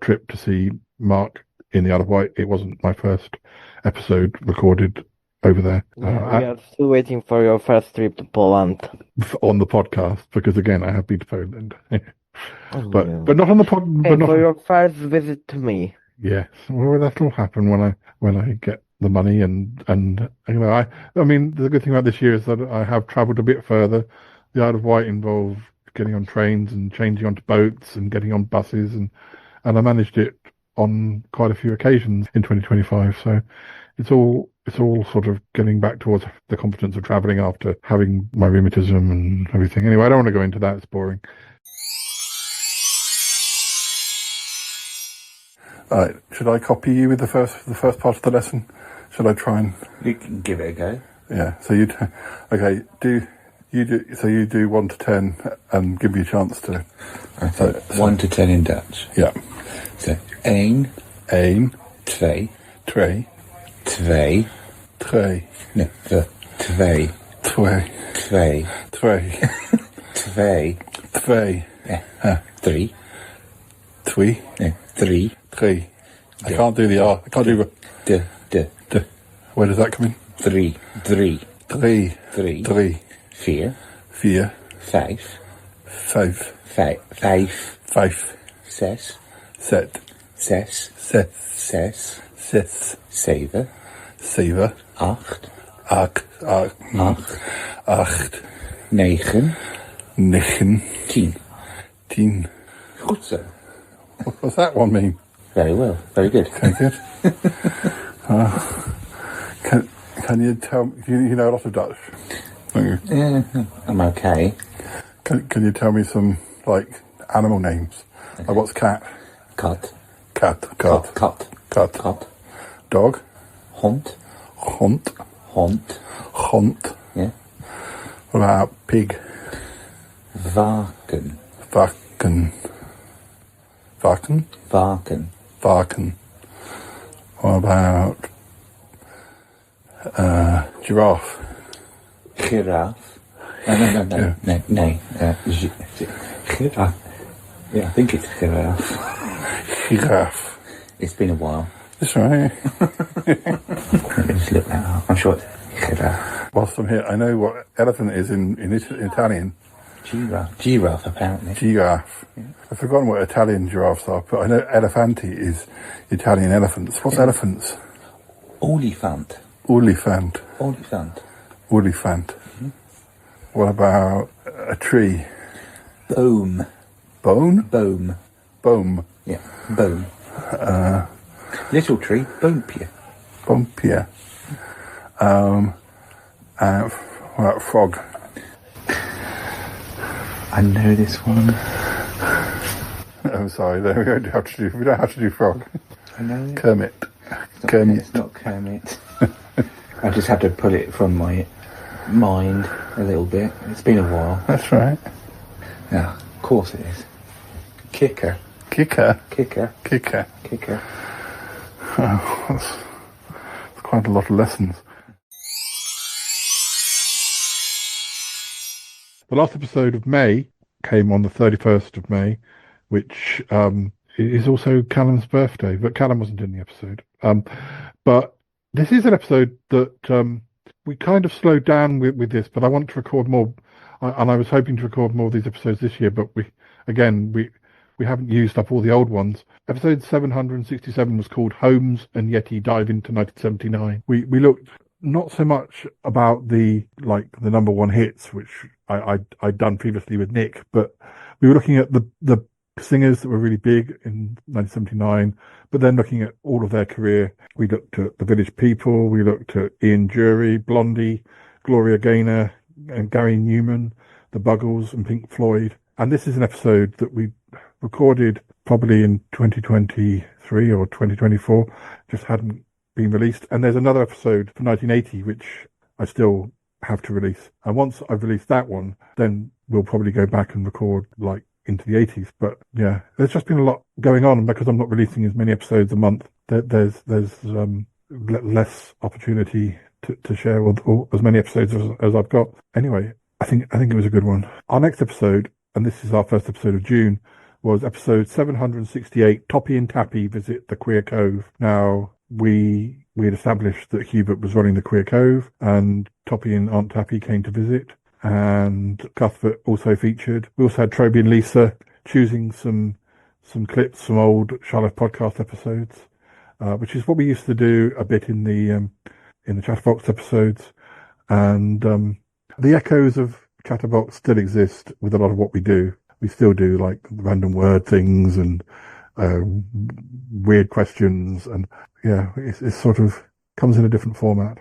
trip to see Mark in the Isle of Wight, it wasn't my first episode recorded over there. We are still waiting for your first trip to Poland on the podcast, because again, I have been to Poland. but not on the pod. Okay, but not for your first visit to me. Yes, well, that'll happen when I get the money, and I mean, the good thing about this year is that I have travelled a bit further. The Isle of Wight involved getting on trains and changing onto boats and getting on buses, and I managed it on quite a few occasions in 2025. So it's all sort of getting back towards the confidence of travelling after having my rheumatism and everything. Anyway, I don't want to go into that; it's boring. All right, should I copy you with the first part of the lesson? Should I try and? You can give it a go. Yeah. So you do 1 to 10 and give me a chance to. So 1 to 10 in Dutch. Yeah. So 1, 2, 2, 3, 2. 3. No, the 2. 2. 2. 3. 2. 3. Yeah. 3. 3. No, 3. 3. I can't do the R. I can't do the. Where does that come in? 3. 3. 3. 3. 3. 4. 4. 5. 5. 5. 5. 6. 7. 6. 6. 6. 7. 7. 8. 8. 8. 9. 9. 10. 10. Goed zo. What does that one mean? Very well. Very good. Okay, good. Can you tell me, you know a lot of Dutch? Yeah, I'm okay. Can you tell me some, like, animal names? Okay. Like, what's cat? Kat. Cat. Dog? Hond. Yeah. What about pig? Varken. What about giraffe? Giraffe. No. Giraffe. Yeah, I think it's giraffe. Giraffe. It's been a while. That's right. Let me just look that up. I'm sure it's giraffe. Whilst I'm here, I know what elephant is in Italian. Giraffe, apparently. Giraffe. Yeah. I've forgotten what Italian giraffes are, but I know elefanti is Italian elephants. What's elephants? Olifant. Mm-hmm. What about a tree? Boom. Bone? Boom. Yeah, boom. Little tree, Bompia. What about frog? I know this one. Oh, sorry. We don't have to do frog. I know it. Kermit. It's not Kermit. I just had to put it from my mind a little bit. It's been a while. That's right. Yeah, of course it is. Kicker. Oh, that's quite a lot of lessons. The last episode of May came on the 31st of May, which is also Callum's birthday, but Callum wasn't in the episode. But this is an episode that we kind of slowed down with this, but I want to record more, and I was hoping to record more of these episodes this year, but we haven't used up all the old ones. Episode 767 was called Holmes and Yeti Dive into 1979. We looked not so much about the number one hits, which I'd done previously with Nick, but we were looking at the singers that were really big in 1979, but then looking at all of their career. We looked at the Village People, we looked at Ian Dury, Blondie, Gloria Gaynor, and Gary Newman, the Buggles, and Pink Floyd. And this is an episode that we recorded probably in 2023 or 2024, just hadn't been released. And there's another episode for 1980, which I still have to release. And once I've released that one, then we'll probably go back and record into the 80s. But yeah, there's just been a lot going on, and because I'm not releasing as many episodes a month, there's less opportunity to share all as many episodes as I've got. Anyway, I think it was a good one. Our next episode, and this is our first episode of June, was episode 768, Toppy and Tappy Visit the Queer Cove. Now, we had established that Hubert was running the Queer Cove, and Toppy and Aunt Tappy came to visit, and Cuthbert also featured. We also had Troby and Lisa choosing some clips from old Charlotte podcast episodes, which is what we used to do a bit in the Chatterbox episodes. And the echoes of Chatterbox still exist with a lot of what we do. We still do like random word things and weird questions, and yeah, it's sort of comes in a different format.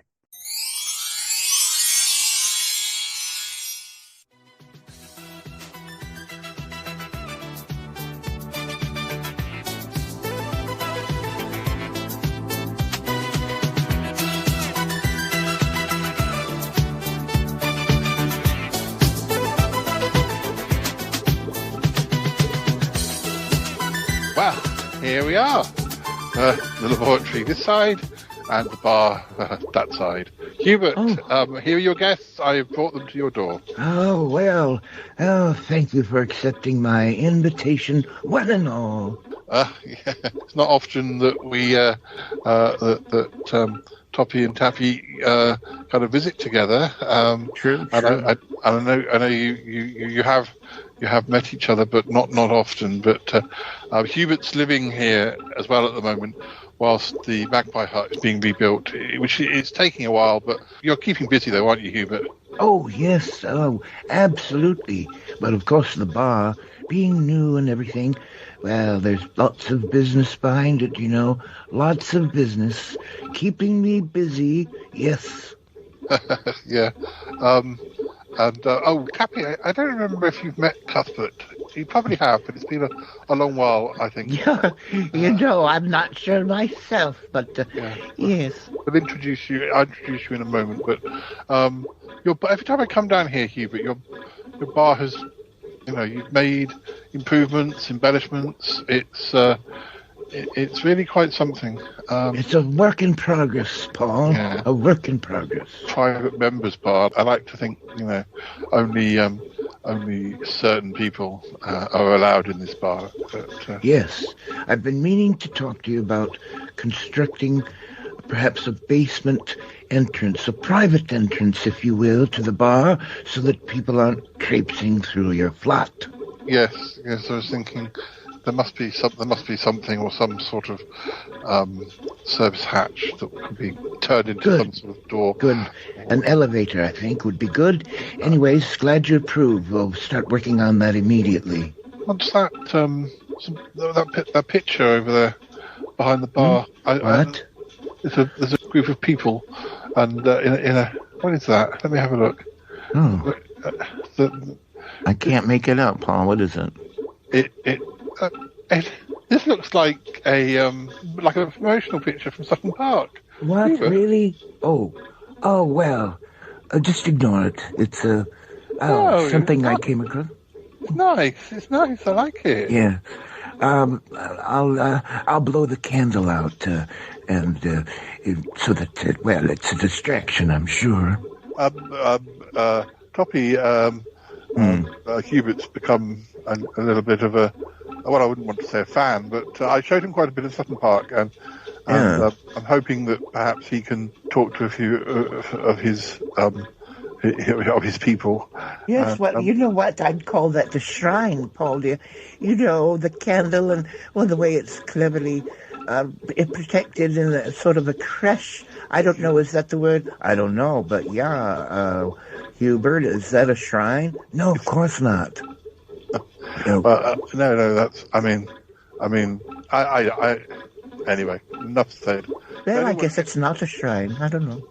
Well, here we are. The laboratory this side and the bar that side. Hubert, here are your guests. I have brought them to your door. Oh, well. Oh, thank you for accepting my invitation, one and all. Yeah, it's not often that we Toppy and Tappy kind of visit together. True. And I know you have met each other, but not often. But Hubert's living here as well at the moment, whilst the Magpie Hut is being rebuilt, which is taking a while. But you're keeping busy, though, aren't you, Hubert? Oh, yes. Oh, absolutely. But of course, the bar, being new and everything, well, there's lots of business behind it, Lots of business. Keeping me busy, yes. Yeah. Tappy, I don't remember if you've met Cuthbert. You probably have, but it's been a long while, I think. Yeah, I'm not sure myself, but yes. I'll introduce you in a moment, but every time I come down here, Hubert, your bar has, you've made improvements, embellishments. It's really quite something. It's a work in progress, Paul. Yeah. A work in progress. Private members bar. I like to think, only certain people are allowed in this bar. But, yes, I've been meaning to talk to you about constructing perhaps a basement entrance, a private entrance, if you will, to the bar, so that people aren't traipsing through your flat. Yes. I was thinking there must be something or some sort of service hatch that could be turned into some sort of door. Good. An elevator, I think, would be good. Anyways, glad you approve. We'll start working on that immediately. What's that? That picture over there behind the bar. What? There's a group of people, and in a what is that? Let me have a look. Oh. I can't make it out, Paul. What is it? This looks like a promotional picture from Sutton Park. What? Really? Oh, well. Just ignore it. It's something I came across. It's nice. I like it. Yeah. I'll blow the candle out, and so that it's a distraction, I'm sure. Toppy, Hubert's become a little bit of a, well, I wouldn't want to say a fan, but I showed him quite a bit of Sutton Park, and I'm hoping that perhaps he can talk to a few of his people. Yes, well, you know what? I'd call that the shrine, Paul, dear. You know, the candle and, well, the way it's cleverly protected in a sort of a creche. I don't know, is that the word? I don't know, but yeah, Hubert, is that a shrine? No, of course not. No, that's, I anyway, enough said. Well, Anyway, I guess it's not a shrine. I don't know.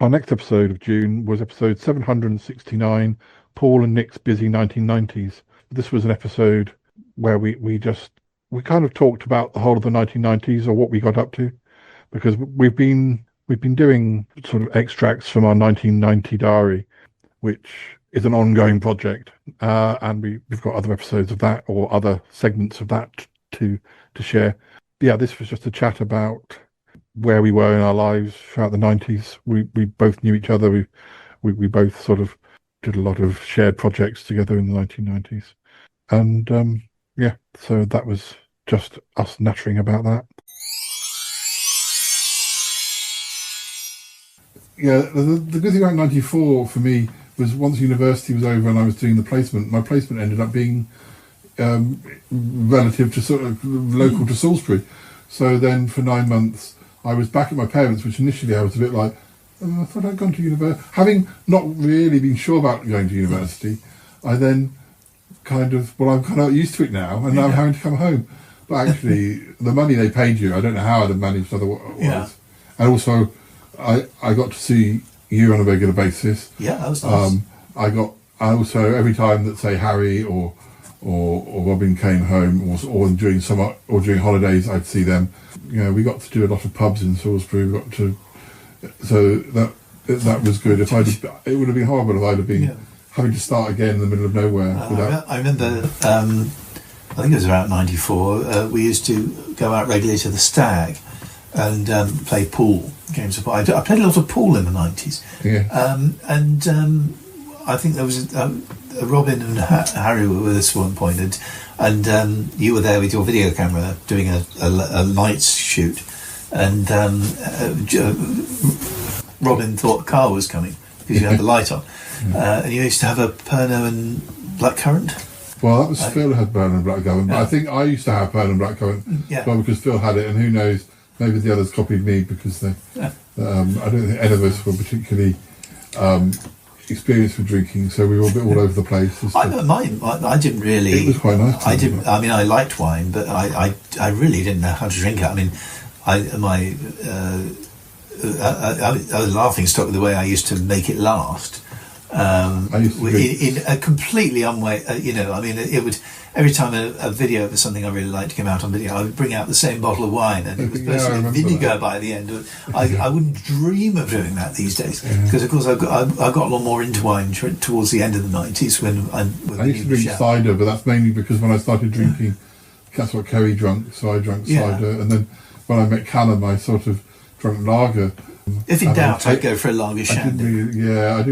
Our next episode of June was episode 769, Paul and Nick's Busy 1990s. This was an episode where we kind of talked about the whole of the 1990s, or what we got up to, because we've been doing sort of extracts from our 1990 diary, which is an ongoing project, and we've got other episodes of that or other segments of that to share. Yeah, this was just a chat about where we were in our lives throughout the 90s. We both knew each other. We both sort of did a lot of shared projects together in the 1990s. And yeah, so that was just us nattering about that. Yeah, the good thing about 94 for me was once university was over and I was doing the placement, my placement ended up being relative to sort of local to Salisbury. So then for 9 months, I was back at my parents', which initially I was a bit like, I thought I'd gone to university. Having not really been sure about going to university, I then I'm kind of used to it now, and now I'm having to come home. But actually, the money they paid you, I don't know how I'd have managed otherwise. Yeah. And also, I got to see you on a regular basis. Yeah, that was nice. I also, every time that, say, Harry or Robin came home, or during summer or during holidays, I'd see them. You know, we got to do a lot of pubs in Salisbury. So that was good. It would have been horrible if I'd have been having to start again in the middle of nowhere. I remember, I think it was around 94. We used to go out regularly to the Stag and play pool games of pool. I played a lot of pool in the 90s. Yeah. I think there was Robin and Harry were with us at one point, and you were there with your video camera doing a nights shoot, and Robin thought a car was coming because you had the light on, and you used to have a Pernod and blackcurrant. Well, that was Phil had Pernod and blackcurrant, but I think I used to have Pernod and blackcurrant, well, because Phil had it, and who knows, maybe the others copied me because they. I don't think any of us were particularly experienced with drinking, so we were a bit all over the place. I didn't really. It was quite nice. I didn't. I mean, I liked wine, but I really didn't know how to drink it. I mean, I was laughing stock with the way I used to make it last. In a completely unway. I mean, it would. Every time a video of something I really liked to come out on video, I would bring out the same bottle of wine, and it was basically vinegar by the end. I wouldn't dream of doing that these days, because of course I got a lot more into wine towards the end of the 90s when I used to drink cider, but that's mainly because when I started drinking, that's what Kerry drunk, so I drank cider, and then when I met Callum, I sort of drank lager. If in doubt, I'd go for a lager shandy. I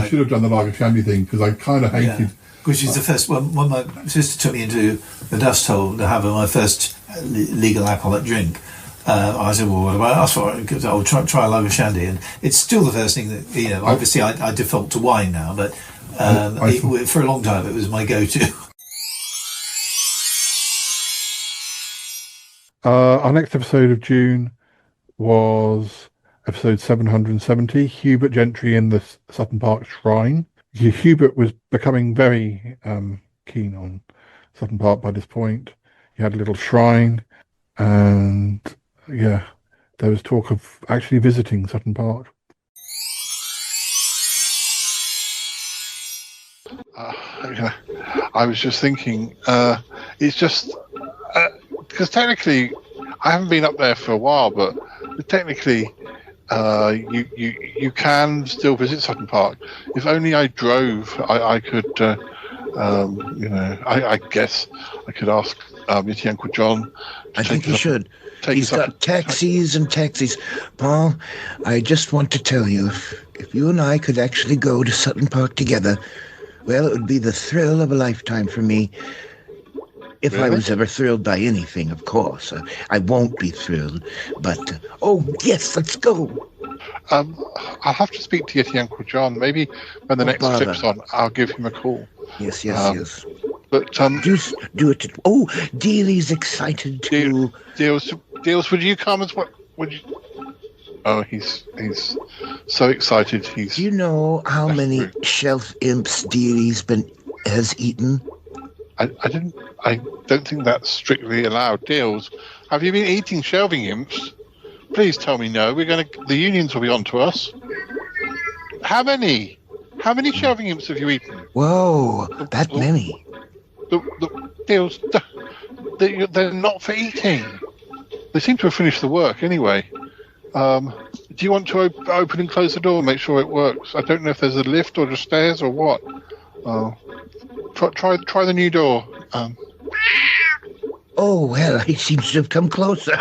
should have done the lager shandy thing because I kind of hated. Which is the first one. When my sister took me into the dust hole to have my first legal alcoholic drink, I said, "Well, what about us for it?" Because I'll try a lager shandy, and it's still the first thing that Obviously, I default to wine now, but for a long time it was my go-to. Our next episode of June was episode 770, Hubert Gentry in the Sutton Park Shrine. Hubert was becoming very keen on Sutton Park by this point. He had a little shrine, and there was talk of actually visiting Sutton Park. I was just thinking, it's just because technically I haven't been up there for a while, but technically you can still visit Sutton Park. If only I drove, I could. I guess I could ask Yeti Uncle John. I think you should. He's got taxis and taxis. Paul, I just want to tell you, if you and I could actually go to Sutton Park together, well, it would be the thrill of a lifetime for me. If I was ever thrilled by anything, of course. I won't be thrilled, but... oh, yes, let's go. I'll have to speak to Yeti Uncle John. Maybe when the next trip's on, I'll give him a call. Yes, yes. But do it. Oh, Dealey's excited too. Deals, would you come as well? Would you? Oh, he's so excited. Do you know how many shelf imps Dealey's has eaten? I don't think that's strictly allowed. Deals, have you been eating shelving imps? Please tell me no. The unions will be on to us. How many? How many shelving imps have you eaten? Whoa, that many. Deals, they're not for eating. They seem to have finished the work anyway. Do you want to open and close the door and make sure it works? I don't know if there's a lift or just stairs or what. Try the new door. Oh, well, he seems to have come closer.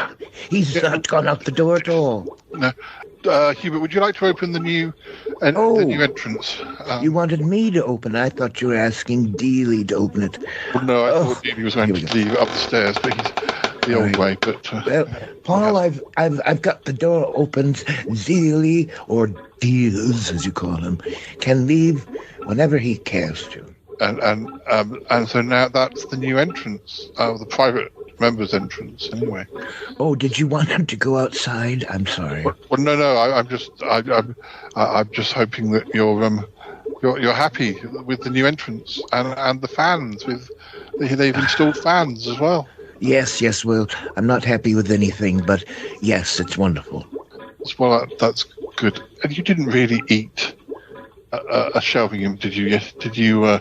He's not gone out the door at all. No. Hubert, would you like to open the new entrance? You wanted me to open it? I thought you were asking Dealey to open it. Well, no, I thought Dealey was going to leave it upstairs, but he's the old way. But well, Paul, I've got the door opened. Dealey, or Deals as you call him, can leave whenever he cares to. And so now that's the new entrance, the private members' entrance. Anyway. Oh, did you want him to go outside? I'm sorry. Well, no. I'm just hoping that you're happy with the new entrance and the fans. They've installed fans as well. Yes. Well, I'm not happy with anything, but yes, it's wonderful. Well, that's good. And you didn't really eat a shelving imp, did you? Yes, did you,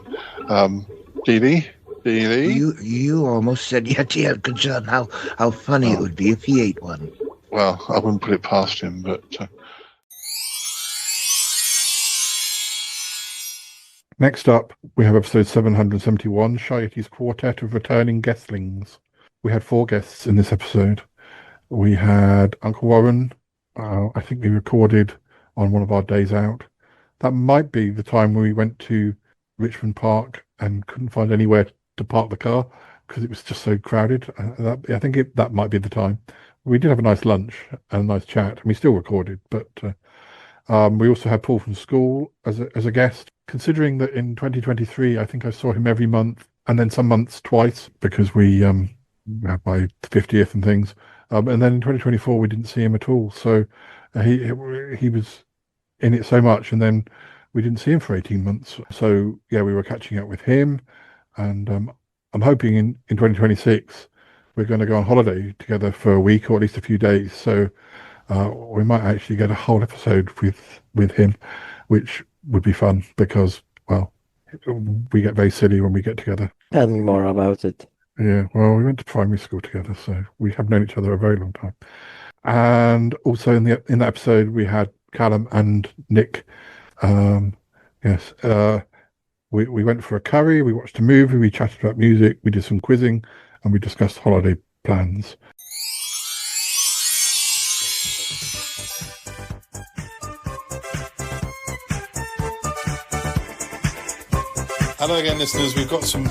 Dealey? You almost said Yeti Uncle John. How funny it would be if he ate one. Well, I wouldn't put it past him, but. Next up, we have episode 771, Shy Yeti's Quartet of Returning Guestlings. We had 4 guests in this episode. We had Uncle Warren. I think we recorded on one of our days out. That might be the time when we went to Richmond Park and couldn't find anywhere to park the car because it was just so crowded. I think that might be the time. We did have a nice lunch and a nice chat, and we still recorded. But we also had Paul from school as a guest. Considering that in 2023, I think I saw him every month, and then some months twice because we had my 50th and things. And then in 2024, we didn't see him at all. So he was in it so much, and then we didn't see him for 18 months. So yeah, we were catching up with him, and I'm hoping in 2026 we're going to go on holiday together for a week or at least a few days. So we might actually get a whole episode with him, which would be fun because, well, we get very silly when we get together. Tell me more about it. Yeah, well, we went to primary school together, so we have known each other a very long time. And also in that episode, we had Callum and Nick. Yes, we went for a curry, we watched a movie, we chatted about music, we did some quizzing, and we discussed holiday plans. Hello again, listeners. We've got some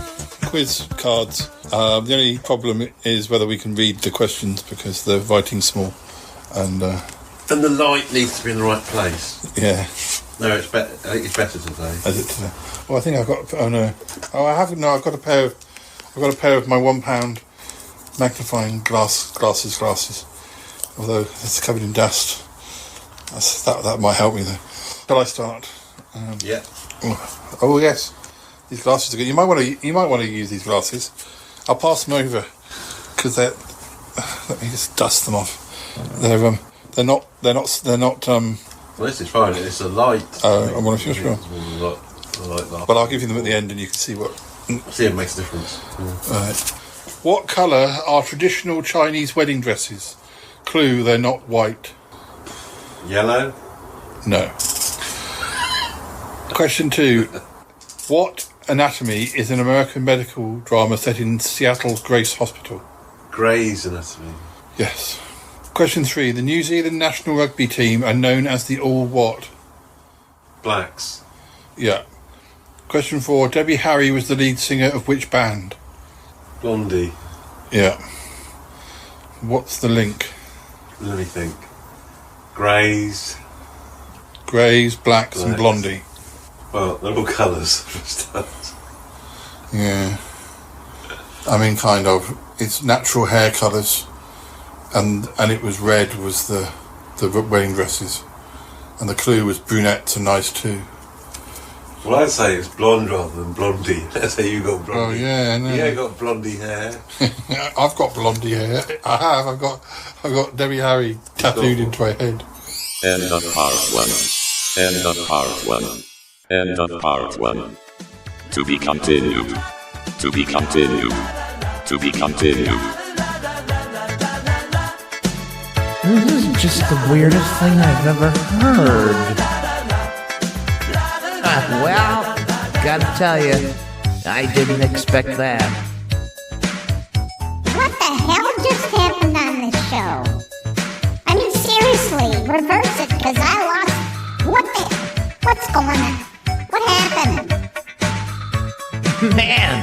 quiz cards. The only problem is whether we can read the questions because the writing's small. And the light needs to be in the right place. Yeah. No, it's better. I think it's better today. Is it today? Well, I think I've got. Oh no. Oh, I haven't. No, I've got a pair of my £1 magnifying glasses. Although it's covered in dust. That might help me though. Shall I start? Yeah. Oh yes. These glasses are good. You might want to use these glasses. I'll pass them over because let me just dust them off. They're not. Well, this is fine. It's a light. Oh, I'm not sure. But I'll give you them at the end, and you can see what. See, it makes a difference. Yeah. Right. What colour are traditional Chinese wedding dresses? Clue: they're not white. Yellow. No. Question 2. What Anatomy is an American medical drama set in Seattle's Grace Hospital. Grey's Anatomy. Yes. Question 3. The New Zealand national rugby team are known as the All what? Blacks. Yeah. Question 4. Debbie Harry was the lead singer of which band? Blondie. Yeah. What's the link? Let me think. Greys. Greys, blacks, and Blondie. Well, they're all colours. Yeah. I mean, kind of. It's natural hair colours, and it was red was the wedding dresses, and the clue was brunettes are nice too. Well, I'd say it's blonde rather than blondie. Let's say you got blondie. Oh yeah, no. You ain't got blondie hair. I've got blondie hair. I have. I've got Debbie Harry tattooed into my head. End of part 1. End of part 1. End of part 1. To be continued. To be continued. To be continued. This is just the weirdest thing I've ever heard. Well, gotta tell you, I didn't expect that. What the hell just happened on this show? I mean, seriously, reverse it, because I lost. What's going on? What happened? Man,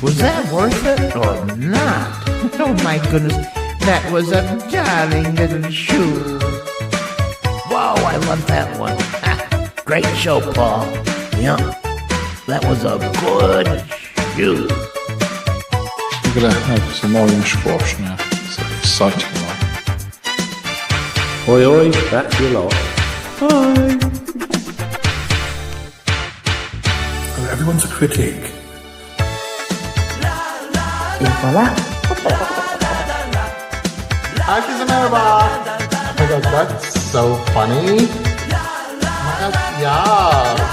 was that worth it or not? Oh my goodness, that was a darling little shoe. Whoa, I love that one. Great show, Paul. Yep, that was a good shoe. We're going to have some orange squash now. It's an exciting one. Oi, oi, that's your lot. Hi. Oh, everyone's a critic. Herkese merhaba. Oh my god, that's so funny. Yeah.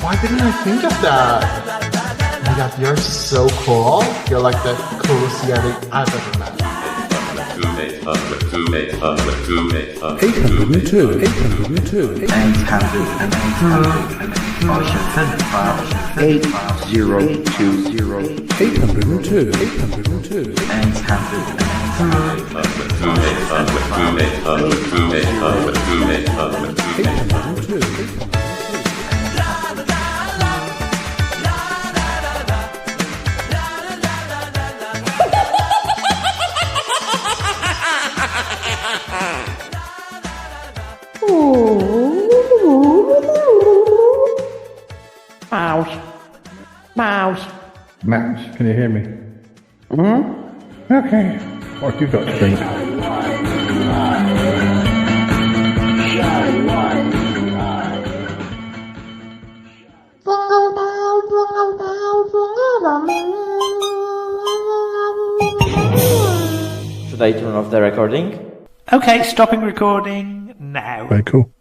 Why didn't I think of that? Oh my god, you're so cool. You're like the coolest Yeti I've ever met. 802. Mouse. Max, can you hear me? Okay. What have you got to drink? Should I turn off the recording? Okay, stopping recording now. Very cool.